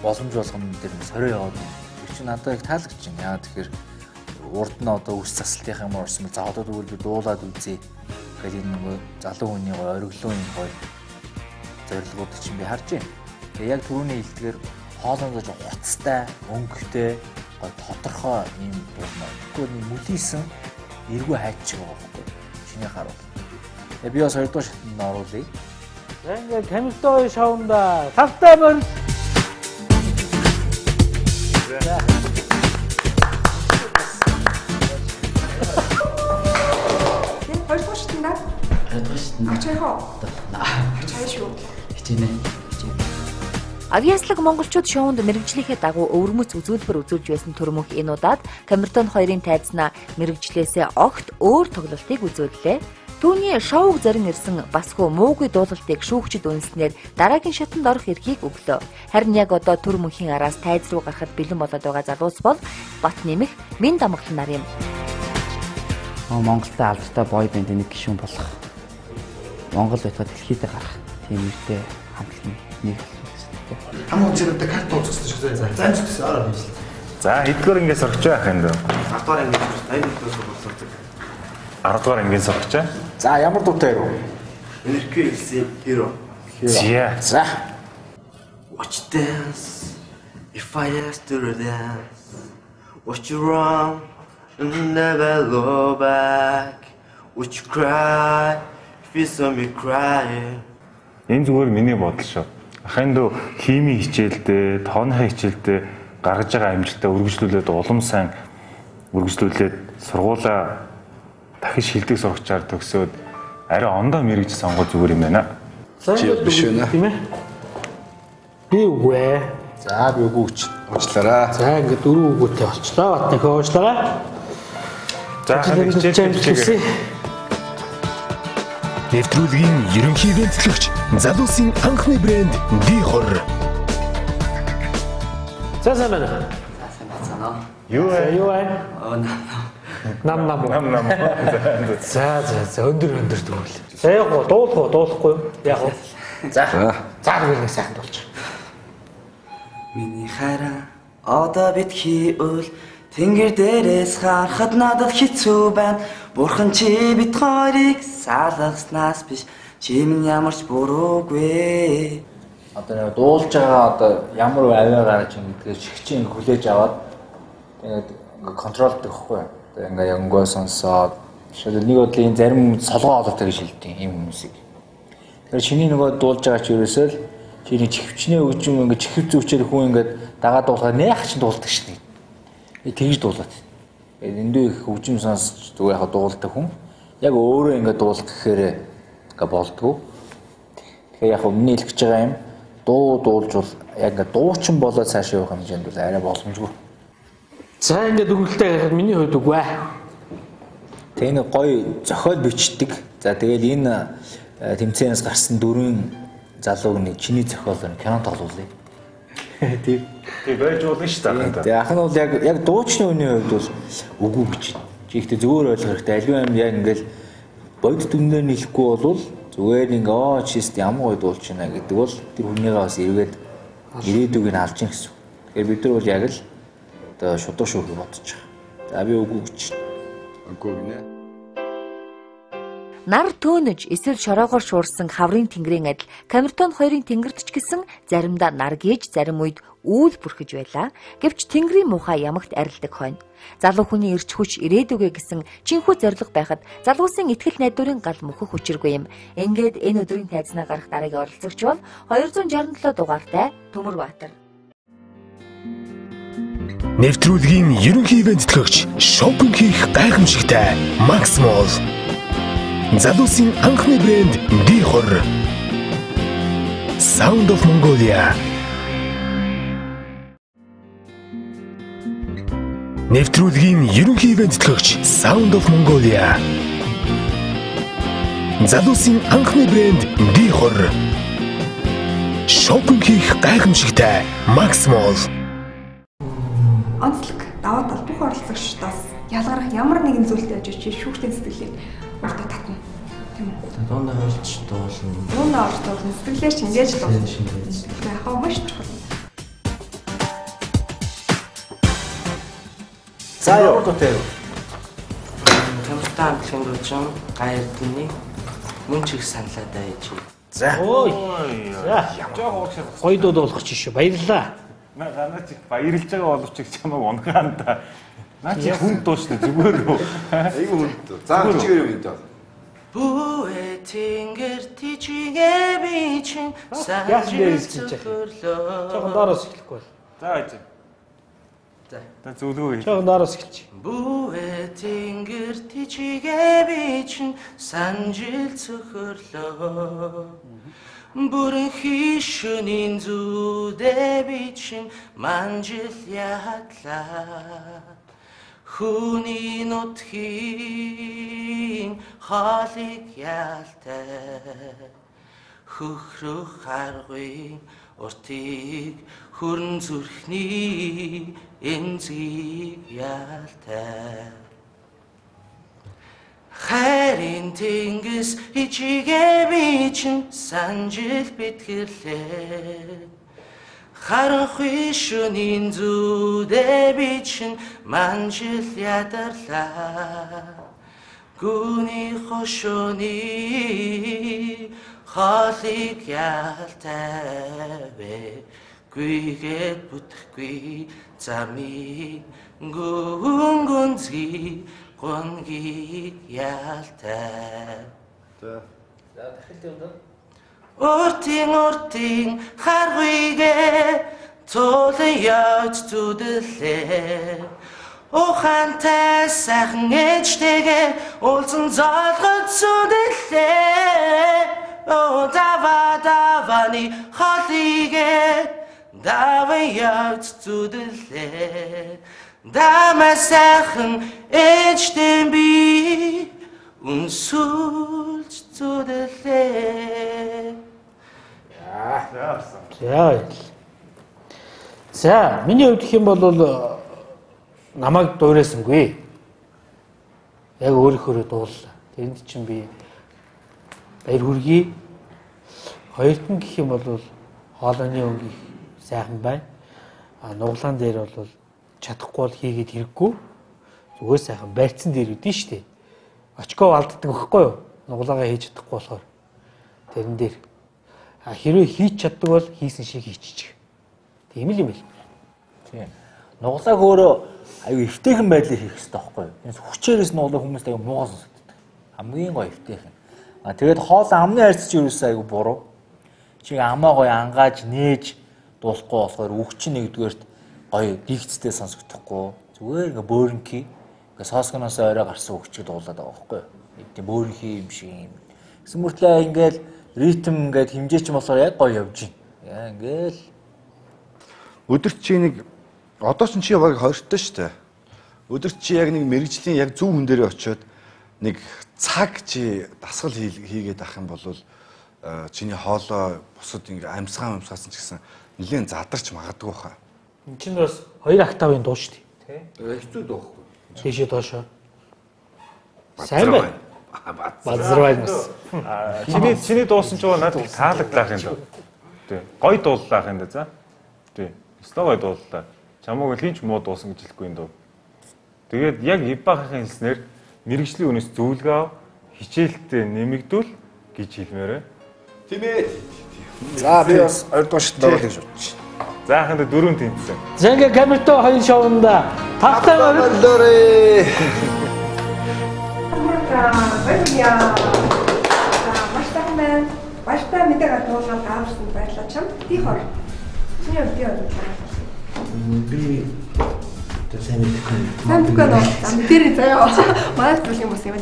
боломж болгоно дээр сорио яваад тэр чинь надад их таалагч юм. Яа тэгэхээр урд нь одоо үс засалтынхаа юм орсон за одоо тэгвэл би дуулаад үзье гэдэг нэг залуу хүний гоё ориглоо юм гоё зорилгууд чинь би харж байна. Тэгээ яг түрүүний хэлдгээр хоолондоо жоо уцтай, өнгөтэй, гой тодорхой юм дуурмаа. Тэгвэл мүлийсэн эргүү хайчих байгаа байхгүй. Чиний харуул. Тэгээ би бас 2 дугаар шатнд оруулъя. За ингээд Камертон шоунда тавтай мөн. Авьяаслаг монголчууд шоунд мэрэгжлийнхээ дагуу өвөрмөц үзүүлбэр үзүүлж байсан төрмөх энэ удаад Камертон хоёрын тайзнаа мэрэгжлээсээ огт өөр тоглолтыг үзүүллээ. Түүний шоуг зорин ирсэн басгүй муугүй дуулалтыг шүүгчид үнснээр дараагийн шатанд орох эрхийг өглөө. Харин яг одоо төр мөнхийн араас тайз руу гарахад бэлэн болоод байгаа залуус бол Бат нэмэх Мин Дамглан нар юм. Монголда алдартай бой бэнд нэг гишүүн болох. Монгол байтугай дэлхийд гарах тийм үедээ хамтлан нэг Хамаг зэрэгтэй карт ууцсан шүү дээ. За зүгтсэн араа биш. За хэдгээр ингээд сурч байх юм дөө. 10 дугаар ингээд 80-аас болцдог. 10 дугаар ингээд сурч аа. За ямар дуутай юу? Энерги хэлсэн hero. За. Watch dance. If I ask to dance. Watch you run and never look back. Would you cry if you saw me crying? Энэ зүгээр миний бодол шүү. Ахын дөө хими хичээлдээ, тооныхаа хичээлдээ гаргаж байгаа амжилтаа үргэлжлүүлээд улам сайн үргэлжлүүлээд сургуулаа дахин шилдэг сурагчаар төгсөөд арай ондоо мэрэгж сонгох зүгээр юм байна. Биш үү тийм ээ? Би үгүй. За би үгүйч. Уучлаарай. За ингээд 4 үгүйтэй болчлоо. Батнах уучлаарай. За хичээл. Нэвтрүүлгийн ерөнхий гэнэтлэгч залуусын анхны брэнд Дихор. За сайн. Юу вэ? Нам. За өндөр дүүл. За яг дуулахгүй юу? Яг уу. За нэг сайхан дуулчих. Миний хараа одоо бид хийвэл тэнгэр дээрээс харахад надад хэцүү байна. Бурхан чи бид хоёрыг салгаснаас биш чи минь ямарч буруугүй. Одоо нэг дуулж байгаа одоо ямар аваа гарч ингэдгээр шигчийн хүлээж аваад тэгээд контролддог хгүй. Тэгээд ингээ янгоо сонсоод шил нэг бодлын зарим солгоо олоотой гэж хэлдэг юм хүмүүсийг. Тэгэхээр чиний нөгөө дуулж байгаа ч ерөөсөө л чиний чихвчнээ өгчм ингээ чихв зүвчээр хүн ингээ дагаад дуулахаар нෑх чинь дуулдаг шнэ. Тэгж дуулаад. Эндүү их хөгжим сонсч зүгээр яхаа дуулдаг хүн. Яг өөрөө ингээ дуулах гэхээр ингээ болдгоо. Тэгэхээр яг өмнө хэлж байгаа юм дуулж бол яг ингээ дуучин болоод цаашаа явах хэмжээнд бол арай боломжгүй. За ингээ дүгнэлтээ гараад миний хувьд үгүй. Тэ нэг гоё зохиол бичдэг. За тэгэл энэ тэмцээнээс гарсан 4 залууг нэг чиний зохиолоор кино тоглуулъя. Тийм. Тэг байж болно шүү дээ. Тэгээ ах нь бол яг дуучны үний хувьд бол үгүй гэж. Чи ихтэй зөвөр ойлгох хэрэгтэй. Аливаа юм яг ингээл бодит дүнээр нийлэхгүй бол зүгээр ингээ чист ямар гоё дуулж байна гэдэг бол тэр хүнийгээ бас эргээд ирээдүг нь алж ийн гэсэн. Тэгэхээр бид нар бол яг л одоо шудраг шүүхийг бодож байгаа. За би үгүй гэж. Үгүй гинэ. Нар төөнөж эсвэл шороогоор шуурсан хаврын тэнгэрийн адил Камертон хоёрын тэнгэрт ч гэсэн заримдаа нар гээж зарим үед үүл бүрхэж байлаа. Гэвч тэнгэрийн муухай ямагт арилдаг хойно. Залуу хүний эрч хүч ирээдүгэ гэсэн чинхүү зориг байхад залуусын итгэл найдварын гал мөхөх хүчиргүй юм. Ингээд энэ өдрийн тайзнаа гарах дараагийн оролцогч бол 267 дугаартай Төмөрбаатар. Нэвтрүүлгийн ерөнхий гэнэтлэгч шопинг хийх гайхамшигтай Max Mall. Залуусын анхны брэнд Дихор. Sound of Mongolia. Нэвтрүүлгийн ерөнхий гэнэтлэгч Sound of Mongolia. Залуусын анхны брэнд Дихор. Шопинг хийх гайхамшигтай Max Mall. Онцлог даваа тал бүх оролцогчдоос ялгарах ямар нэгэн зүйлтэй ажиж шүүхтэн сэтгэлийг уртаа татна. Тийм үү? Дуундаа орж дуулна. Дуундаа орж дуулна. Сэтгэлээр шингээж дуулна. Яг маш чухал. За юу дуутай юу? Камертон хэмрүүжин гайрдны мөн чих саналаа дайж. За. Ой. За. Жоо уушаа. Гоё дууд болох ч шүү. Баярлалаа. Наа чи баярлж байгаа боловч чамайг унгаан та. Наа чи хүн дуу шүү зүгээр үү. Айгу хүн дуу. За чигээр юм даа. Бүэ тэнгэр тичигэ бичин сажиж хөрлөө. Чахан доороос эхлэхгүй бол. За байж. Та зөвлөгөө. Чахан доороос эхэлчих. Бүэ тэнгэр тичигэ бичин санжил цөхөрлөө. Бүрэн хишүнийн зүдэ бичин манжил яатлаа. Хүний нутгийн хоолыг яалтай хөхрөх харгын уртыг хүрэн зүрхний энзгийг яалтай хайрын тэнгис ичигэ бичин санжил битгэлээ харанхуй шөнийн зүдэ бичин манжил ядарлаа гүний хошооны хоолыг яалтайвэ гүйгээд бүтэхгүй замыг гүнгүнзгий гонгийг яалтай За дахиад юм даа Уртын харгүйгээ туулан явж зүдлээ ухаантай сайхан ээжтэйгээ уулзан зоолгож зүдлээ оо даваны холигээ даван явж зүдлээ дамаа сайхан ээжтэй би үнсүүлж зүдлээ За, миний хувьд гэх юм бол намайг дуурайсангүй. Яг өөрийнхөө дууллаа. Тэнд чинь би баяр хүргэе. Хоёрт нь гэх юм бол хоолойны өнг их сайхан байна. Нуглаан дээр бол чадахгүй бол хийгээд хэрэггүй. Зүгээр сайхан барьцсан дээр үдэн штэ. Очкоо алддаг байхгүй юу? Нуглаагаа хийж чадахгүй болохоор. Тэрэн дээр хэрвээ хийж чаддаг бол хийсэн шиг хийчих. Тийм л юм бэл. Тийм. Нуглааг өөрөө аюу эвтэйхэн байдлаар хийх хэрэгтэй байхгүй юу? Энэ хүчээрээс нуглаа хүмүүст аюу муу сонсогддог. Хамгийн гоё эвтэйхэн. Тэгээд хоол амны харьцаж юусэн аюу буруу. Чи амаа гоё ангааж нээж дуулахгүй болохоор үгч нэгдүгээрт гоё дигцтэй сонсогдохгүй. Зүгээр ингээ бөөрнки ингээ соосгоноос орой гарсан үгчийг дуулаад байгаа байхгүй юу? Тийм бөөрнки юм шиг юм. Гэсэн мөртлөө ингээл ритм ингээд хэмжээч болохоор яг гоё явж байна. Ингээл өдөрт чи нэг одоо ч чи яг хоёртой шүү дээ. Өдөрт чи яг нэг мэрэгжлийн яг зөв хүн дээрээ очиод нэг цаг чи дасгал хийгээд авах юм бол чиний хоолой бусад ингээ амьсгаасан ч гэсэн нэлээд задарч магадгүй хаа. Энд чинь бас 2 октавын дуу шүү дээ. Тий. Хэцүү дуухгүй. Тийшээ доошоо. Сайн байна. Базарвайнас. Чиний дуусан ч надад таалагдлаах юм даа. Тий. Гой дууллаах юм даа за. Тий. Өстой гой дууллаа. Чамайг л хинч муу дуусан гэж хэлэхгүй юм дөө. Тэгээд яг Ибахын хэлснээр мэрэгжлийн үнэс зөвлөгөө хичээлтэй нэмэгдүүл гэж хэлмээрээ. Тийм ээ. За би бас 2 дугаар шат дөрөв гэж бодчих. За ханд 4 тэнцсэн. За ингээ камерто хоёр шоунда тавтай дөрөө. Баярлалаа. Баяртай мэдээгээр дуулаад авсан баярлалаа чам. Тийхор. Чиний хувьд юу вэ? Би сайн мэдгүй. Сайн мэдгүй нөө. Тэр заяа. Манай төлөвлөгийн бас юм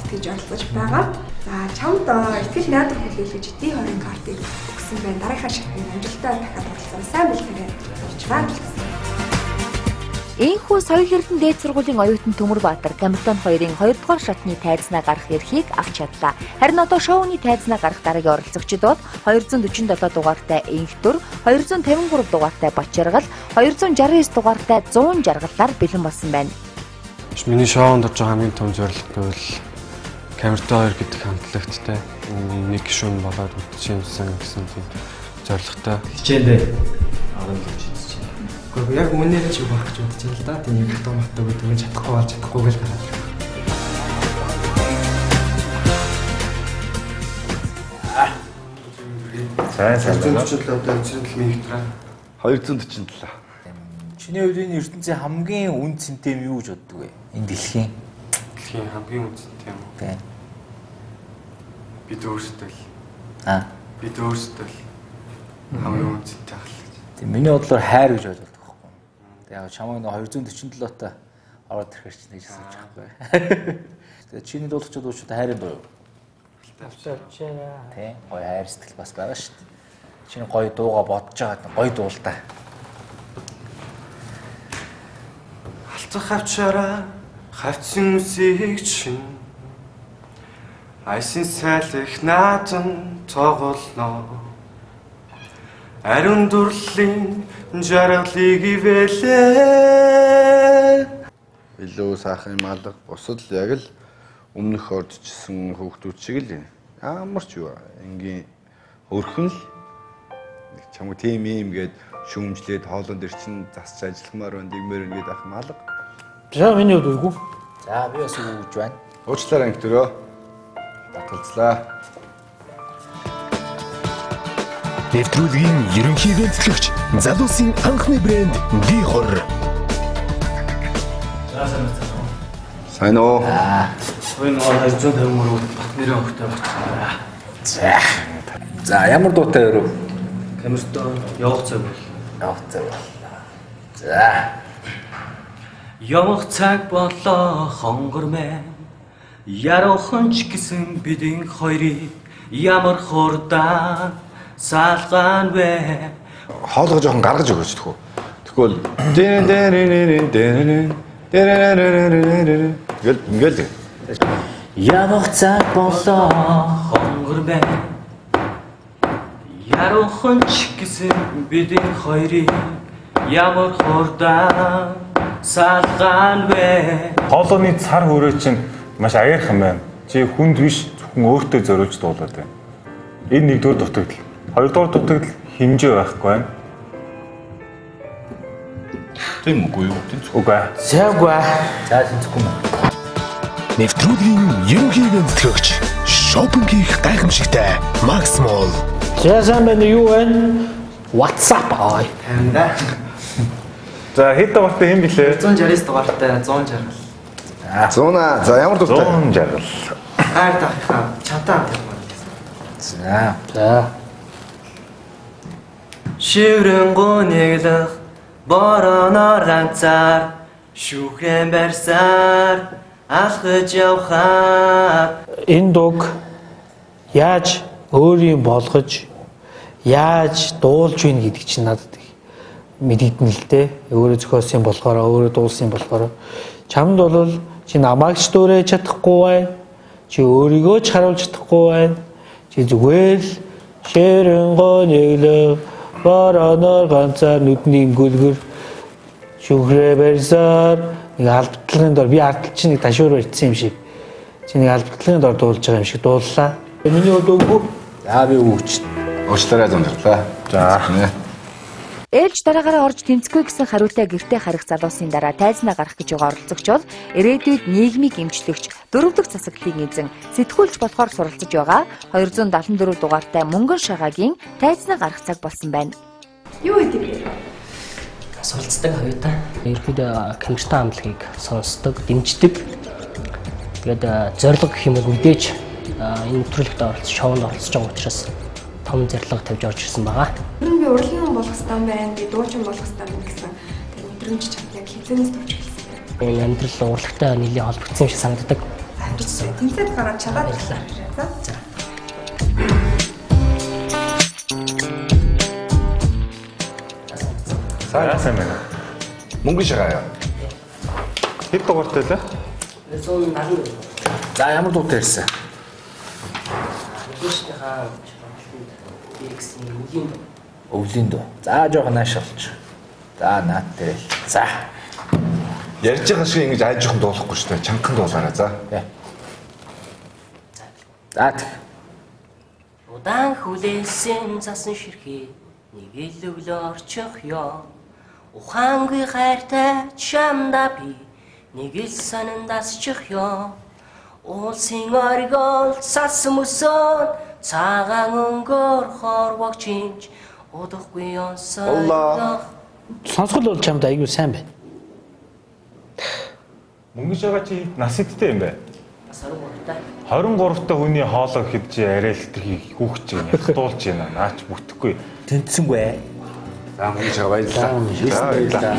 тэтгэж оролцож байгаа. За чамд ихтгэл найдвар хүлээлгэж ди хорийн картыг өгсөн байна. Дараагийн шатны амжилттай дахиад оролцсон. Сайн бэлгээрээ урьдчилан гэсэн. Энэхүү соёл эрдэнэ дээд сургуулийн оюутан Төмөр Баатар Камертон 2-ын 2 дугаар шатны тайзнаа гарах эрхийг авч чадлаа. Харин одоо шоуны тайзнаа гарах дараагийн оролцогчид бол 247 дугаартай Энхтөр, 253 дугаартай Бачаргал, 269 дугаартай 100 жаргалаар бэлэн болсон байна. Миний шоунд орж байгаа хамгийн том зорилго гэвэл Камертон 2 гэдэг хамтлагттай нэг гишүүн болоод үлдчихсэн гэсэн тийм зорилготой. Хичээлээ 10 жил яг үнээр ч юу байх гэж бодож байна л да. Тийм нэг хатуу матдаг гэдэг чадахгүй болж чадахгүй гэж гараад ирэх. Сайн сайн. 247 одоо энэ мегатра. 247. Чиний хувьд энэ ертөнцийн хамгийн үн цэнтэй юм юу гэж боддог вэ? Энэ дэлхийн хамгийн үн цэнтэй юм уу? Тийм. Бид өөрсдөө л. Бид өөрсдөө л хамгийн үн цэнтэй ахлаа. Тийм миний бодлоор хайр гэж ойлгодог байхгүй. Яг чамайг 247-тай ороод ирэхээр чинь гэж асууж байгаа байхгүй. Тэгээ чиний дуулахчид уушууд хайрын дуу. Тавчаараа. Тийм. Гоё хайр сэтгэл бас байгаа шүү дээ. Чиний гоё дууга бодож байгаа гоё дуултаа. Алцах авчаараа хавцсан үсийг чинь айсын сайлах наатан тоглоно. Ариун дурлалын жаргалыг ивэлээ. Илүү сайхан юм алга бусад л яг л өмнөх ордчсан хүүхдүүд шиг л ямар ч юу энгийн өрхөн л чамуу тим юм гээд шүүмжлээд хоолонд ирчин засч ажиллахмаар байна дигмээр ингээд ах малга. За миний хувьд үгүй. За би бас үгүйж байна. Уучлаарай анги төрөө. Татгалзлаа. Нэвтрүүлгийн ерөнхий гэнэтлэгч залуусын анхны брэнд Дихор. Сайн уу? Энэ 250 мөрөд нэрээ өгтөө байна. За ямар дуутай өрөө? Камертон явах цаг бол. Явах цаг. За. Явах цаг болоо хонгор мэн. Яруухан ч гэсэн бидин хоёрыг ямар хурдан салгаан вэ? Хоолгоо жоохон гаргаж өгөөч тхүү. Тэгвэл ингээл явах цаг болоо хонгор мэн. Яруухан ч гэсэн бидин хоёрыг ямар хурдан салгаан вэ? Хоолойны цар хүрээ чинь маш аяархан байна. Чи хүнд биш зөвхөн өөртөө зориулж дуулаад байна. Энэ нэгдүгээр дутагдал. Хоёрдугаар дутагдал хэмжээ байхгүй байна. Тийм үгүй юу? Үгүй. Сайгүй. За тэнцэхгүй юм. Нэвтрүүлгийн ерөнхий гэнэтлэгч шопингийн гайхамшигтай Max Mall. За сайн байна юу вэ? WhatsApp ай. Танда. За хэд дугаартай хэм блэ? 169 дугаартай 160. 100. За ямар дуртай? 160. Хайр тахаа чатаа. За. Шиврэн гонеглах бороноор ганцаар шүүхэн барьсаар алхаж явхаар Энэ дуг яаж өөрийн болгож яаж дуулж ийн гэдэг чинь надад мэдэгдэн л дээ. Өөрөө зохиосон болохоор өөрөө дуулсан болохоор чамд бол чи намайг ч дуурайж чадахгүй байна. Чи өөрийгөө ч харуулж чадахгүй байна. Чи зүгээр л шэрэнгоо нэглэ бороноор ганцаар нүдний имгүүлгэр шүүхрээ барьсаар нэг албатлагын дор би ардл чинь нэг ташуур барьсан юм шиг. Чи нэг албатлагын дор дуулж байгаа юм шиг дууллаа. Миний хувьд үгүй. За би үгүйч. Уучлаарай зонжрлаа. За. Ээлж дараагаараа орж тэнцэхгүй гэсэн хариултаа гэртээ харих залуусын дараа тайзнаа гарах гэж байгаа оролцогч бол ирээдүйд нийгмийг эмчлэгч 4 дахь засаглалын эзэн сэтгүүлч болохоор суралцж байгаа 274 дугаартай Мөнгөн Шагаагийн тайзнаа гарах цаг болсон байна. Юу гэдэг вэ? Суралцдаг хоёртай. Ерөнхийдөө камертон амтлагыг сонсдог, дэмждэг. Тэгээд зорилго гэх юм бол мэдээж энэ нэвтрүүлэгт оролцож, шоунд оролцож байгаа учраас том зорилго тавьж орж ирсэн байгаа. Тэр нь би урлагийн болох стан байна, би дуучин болох стан байна гэсэн. Тэр мэдрэмж чад яг хизэнээс төрж хэлсэн байна. Энэ амьдрал урлагтай нэлийн холбогдсон юм шиг санагддаг. Тэнцээд гараад чадаад ирлээ. За. Сайн байна. Мөнгөн Шагаа. Хэд дугаартай лээ? 180. За ямар дуутай ирсэн? Гүштэйхаа Өвлийн дуу. За жоохон нааш олч. За наад дээр. За. Ярьж байгаа шиг ингэж айж жоохон дуулахгүй шүү дээ. Чангахан дуулаарай за. За. Удаан хүлээсэн засан ширхээ нэг илөвлө орчих ёо. Ухаангүй хайртай чамда би нэг ил санандасчих ёо. Улсын оргол сас мөсөн цагаан өнгөөр хорвогчинч удахгүй онсойлох. Сонсгол бол чамд аягүй сайн байна. Мөнгөж байгаа чи нас идтэй юм бэ? 23 23 та хүний хоолой гэхэд чи арай л тэрхийг хүүхэж байна. Ятдуулж байна. Наач бүтэхгүй. Тэнцсэнгүй. За мөнгөж баярлалаа.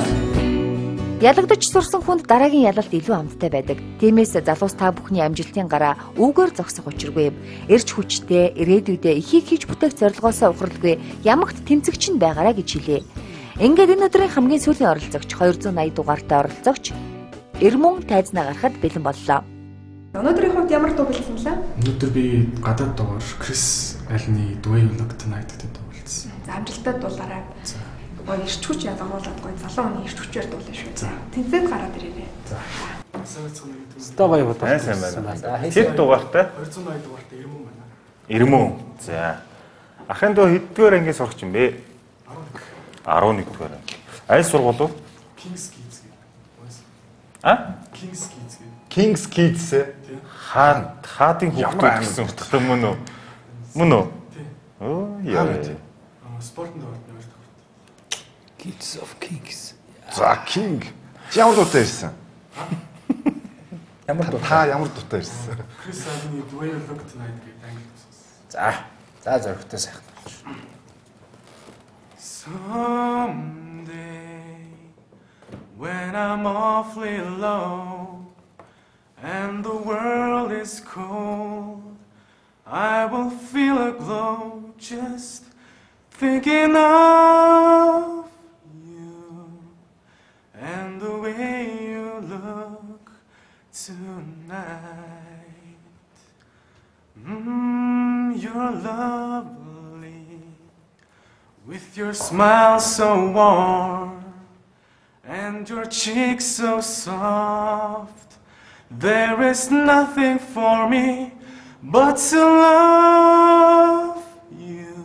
Ялагдаж сурсан хүнд дараагийн ялалт илүү амттай байдаг. Тиймээс залуус та бүхний амжилтын гараа үгээр зогсох учиргүй. Эрч хүчтэй, ирээдүйдээ ихийг хийж бүтээх зорилгоосоо ухралгүй ямагт тэмцэгч нь байгаарай гэж хэлээ. Ингээд энэ өдрийн хамгийн сүүлийн оролцогч 280 дугаартай оролцогч Эрмөн тайзнаа гарахад бэлэн боллоо. Өнөөдрийн хувьд ямар дуу бэлдсэн лээ? Өнөөдөр би гадаад дуугаар Крис Альны The Way You Look Tonight гэдэг дуу бэлдсэн. За амжилттай дуулаарай. Гой ирч хүч ялгуулаад гой залуу хүний ирч хүчээр дуулаа шүү. За тэнцээд гараад ирээрэй. За. Стогой бод. Сайн байна. Хэд дугаартай? 280 дугаартай Эрмөн байна. Эрмөн. За. Ахын дөө хэддгээр анги сурч юм бэ? 11-р анги. Аль сургууль вэ? Kings Kids гэдэг. Kings Kids гэдэг. Kings Kids хаадын хүүхдүүд гэсэн утгатай мөн үү? Мөн үү? Оо яа. Спортын доор Kids of Kings. За King. Чи ямар дуутай ирсэн? Ямар дуу? Та ямар дуутай ирсэн? Крис Альны The Way You Look Tonight гэдэг англи дуу. За зөрөгтэй сайхан. Someday when I'm awfully low and the world is cold, I will feel a glow just thinking of you and the way you look tonight. You're lovely with your smile so warm and your cheeks so soft. There is nothing for me but to love you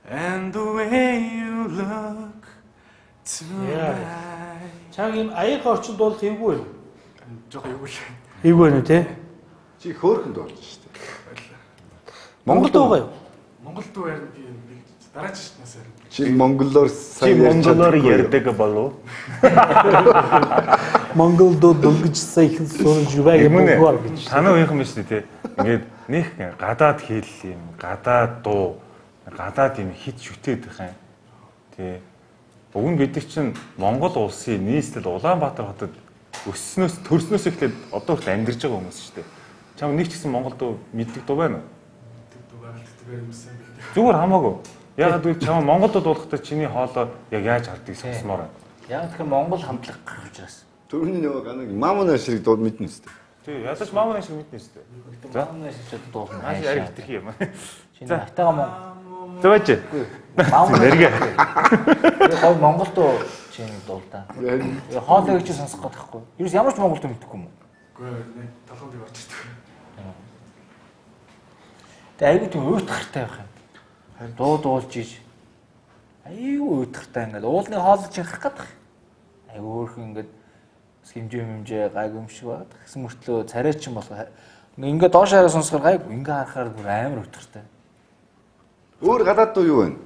and the way you look tonight. Чаг юм аяг орчинд бол эвгүй юу? Жохоо эвгүй л. Эвгүй нэ тий? Чи хөөхөнд болж штэ. Монгол дуугаа юу? Монгол дуу ярь би дараач шатнаас ярь. Чи монголоор ярьдаг болов? Монгол дуу дөнгөж сая их сурж байг бохоор гэж. Танаа үеийнхэн биш үү те. Ингээд нэг гадаад хэл юм, гадаад дуу, гадаад юм хит шүтээд байх юм. Тий. Уг нь бид чинь Монгол улсын нийслэл Улаанбаатар хотод өсснөөс төрснөөс эхлээд одоо хүртэл амьдарч байгаа хүмүүс шүү дээ. Чам нэг ч гэсэн Монгол дуу мэддэг дуу байна уу? Мэддэг дуу байгальддаг юм сайн бэлдээ. Зүгээр хамаагүй. Ягаад гэвэл чам Монгол дуу дуулахдаа чиний хоолой яг яаж хардгийг сонсмоор байна. Яг тэгэхээр Монгол хамтлаг гарч учраас. Төрний нэг анаг мамуна ширэг дууд мэднэ үстэй. Тий, ядаж мамуна ширэг мэднэ үстэй. За мамуна ширэг дуулах маш яриг идэх юм. Чиний хатаага Монгол. Зөөж. Мамуна нэргээ. Хоо Монгол дуу чиний дуулдаа. Хоолой гэж сонсох гээд байхгүй. Юу ямар ч Монгол дуу мэдхгүй юм уу? Үгүй нэг толгойд орж ирдэг. Тэгээ айгүй тийм уйтгартай байх юм. Дуу дуулж иж. Айгүй уйтгартай ингээд уулны хоолой чихрах гэдэг. Айгүй өөрхөн ингээд хэмжээ гайгүй юм шиг байна. Гэсэн мөртлөө царайч юм болох. Ингээд доошоо сонсохоор гайгүй. Ингээд харахаар бүр амар уйтгартай. Өөр гадаад дуу юу вэ?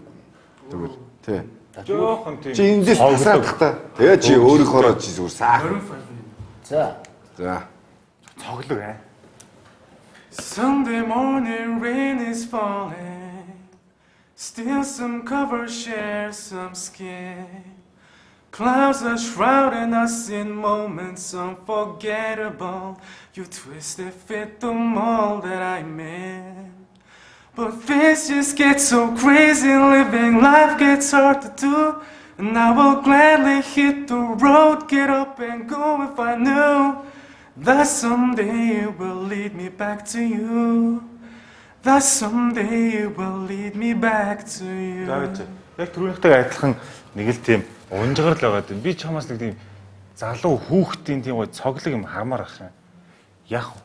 Тэгвэл тий. Жоохон тийм. Чи эндээс тасаадах та. Тэгээ чи өөрийнхоороо чи зүгээр саах. За. Цоглог аа. Sunday morning rain is falling, still some cover share some skin. Clouds are shrouding us in moments unforgettable. You twisted fit the mold that I'm in. But things just get so crazy, living life gets hard to do. And I will gladly hit the road, get up and go if I knew that someday it will lead me back to you. That someday it will lead me back to you. Яг түрүүнийхтэй адилхан нэг л тийм унжгаар л байгаа юм. Би чамаас нэг тийм залуу хүүхдийн тийм гой цоглог юм хармаар ах юм. Яах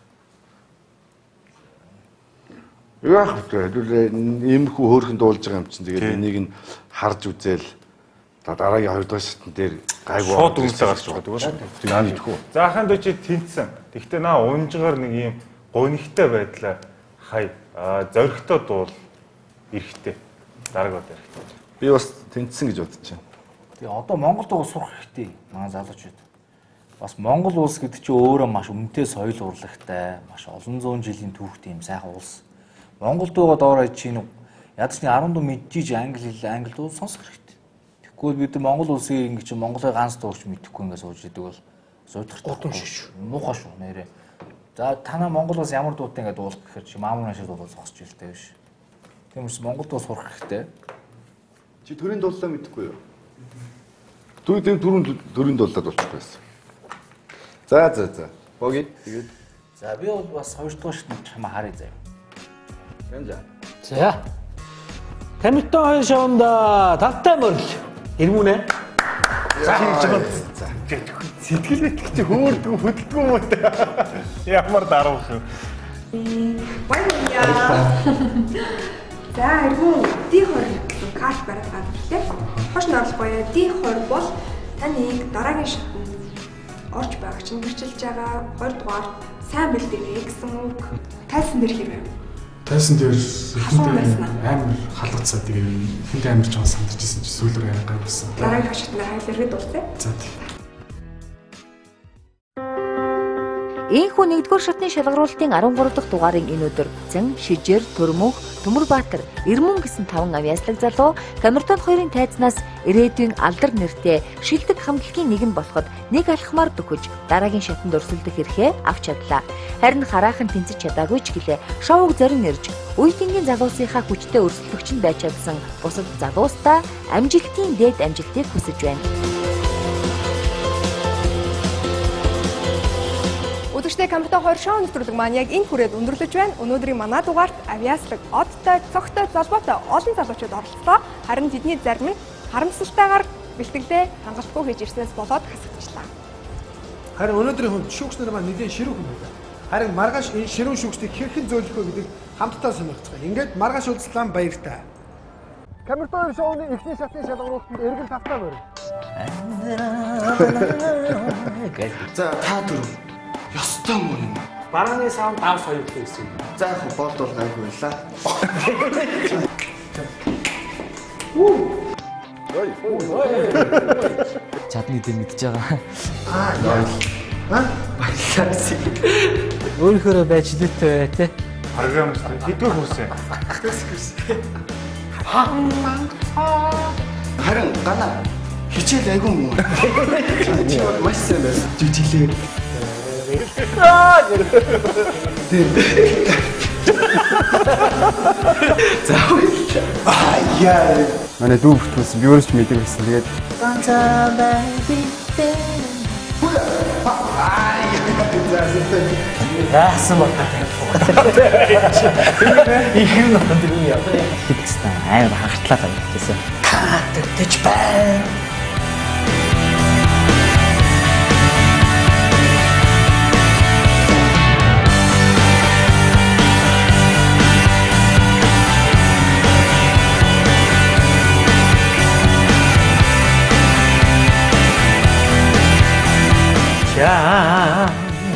вэ? Яах вэ? Иймэрхүү хөөрхөн дуулж байгаа юм чинь тэгээд энийг нь харж үзээл дараагийн 2 дахь шатн дээр гайгүй шууд үнэлээ гарч байгаа тийм үү? За ахын дөө чи тэнцсэн. Тэгтээ наа унжгаар нэг юм гонигтай байдлаа Хай. Зоригтой дуул эрэхтэй. Дараагаар эрэхтэй. Би бас тэнцсэн гэж бодож байна. Тэгээ одоо Монгол дуу сурах хэрэгтэй. Манай залуучууд. Бас Монгол улс гэдэг чинь өөрөө маш үнэтэй соёл урлагтай, маш олон зуун жилийн түүхтэй юм сайхан улс. Монгол дуугаа доороо чинь ядч нэг 10 дуу мэдчихэж англи дуу сонсох хэрэгтэй. Тэгвэл бид Монгол улсыг ингэ чинь Монголын ганц дуурч мэдэхгүй ингэ сууж идэг бол суудах гудамж шүү. Муухай шүү нэрээ. За танаа Монгол улс ямар дуутай ингэ дуулах гэхээр чи маамуунаа шиг дуулах зогсож илтэй биш. Тиймээс Монгол дуу сурах хэрэгтэй. Чи төрийн дууллаа мэдэхгүй юу? Төрийн дууллаад болчихгүй байсан. За. Боги. Тэгээд. За би бол бас 2 дугаар шатнд чамаа харъя заяа. Гэнэ. За. Камертон хоёр шоунд тавтай мөрөл. Ирмүнэ. За хийж байгаа. Сэтгэл мэтгэж хөөрдгөө хөдөлгөө юм уу та. Ямар даруух юм. Баярлалаа. За ирмүн D20 гэсэн карт барих гадартай. Хош норлох боёо D20 бол таныг дараагийн шатнд орж байгаа чинь гэрчилж байгаа 2 дугаар сайн бэлдээ гэсэн үг. Тайсан дээр хэрэг. Тайсан дээр амар халгацаа тэгээ хүнд амар ч сандарч ирсэн чи сүүлрээ гайвсан. Дараагийн шатнд хайлргээд дуулсан. За тийм. Ийхүү 1-р шатны шалгаруулалтын 13 дахь дугаарын энэ өдөр Зэн, Шижээр, Төрмөх, Төмөрбаатар, Ирмүн гэсэн 5 авьяаслаг залуу Камертон 2-ын тайзнаас ирээдүйн алдар нэртэй шилдэг хамтлагийн нэгэн болоход нэг алхмаар дөхөж дараагийн шатанд өрсөлдөх эрхээ авч чадлаа. Харин хараахан тэнцэж чадаагүй ч гэлээ шоуг зорин нэрж үеийнгийн залуусынхаа хүчтэй өрсөлдөгч нь байж чадсан бусад залуустаа амжилтын дээд амжилтыг хүсэж байна. Өдөртөө Камертон 2 шоу нэвтрүүлэг маань яг энэ хүрээд өндөрлөж байна. Өнөөдрийн манай дугаарт авьяаслаг, одтой, цогтой, залбоотой олон залуучууд оролцлоо. Харин тэдний зарим нь харамсалтайгаар бэлтгэлээ хангалтгүй хийж ирснээс болоод хасагдчихлаа. Харин өнөөдрийн хувьд шүүгчнэр маань нэгэн ширүүх юм байна. Харин маргааш энэ ширүүн шүүгчдийг хэрхэн зөөлөх вэ гэдэг хамтдаа сонирхцгаая. Ингээд маргааш уулзлаа баяртай. Камертон шоуны эхний шатны шалгаруулалтанд эргэн тавтаа мөрөө. За та дөрөв. Ёстой мөр юм. Барааны саунд давс хоёр гэсэн. За яг болд бол гайгүй байлаа. Чадны дэ мэдж байгаа. Баярлалаа. Өөрөөр байж дээтэй бай тээ. Програмчтай хэдгээр хүрсэн. Харин гана хичээл айгүй муу. Чи маш сайн байсан. Жүжиглээ. Манай дүү бүтмэс би өөрөө ч мэддэг байсан. Тэгээд яасан болтой. Их юм надад юм яа. Хитцтэй амар хагартлаа байсан. Тэч бай.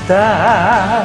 Да.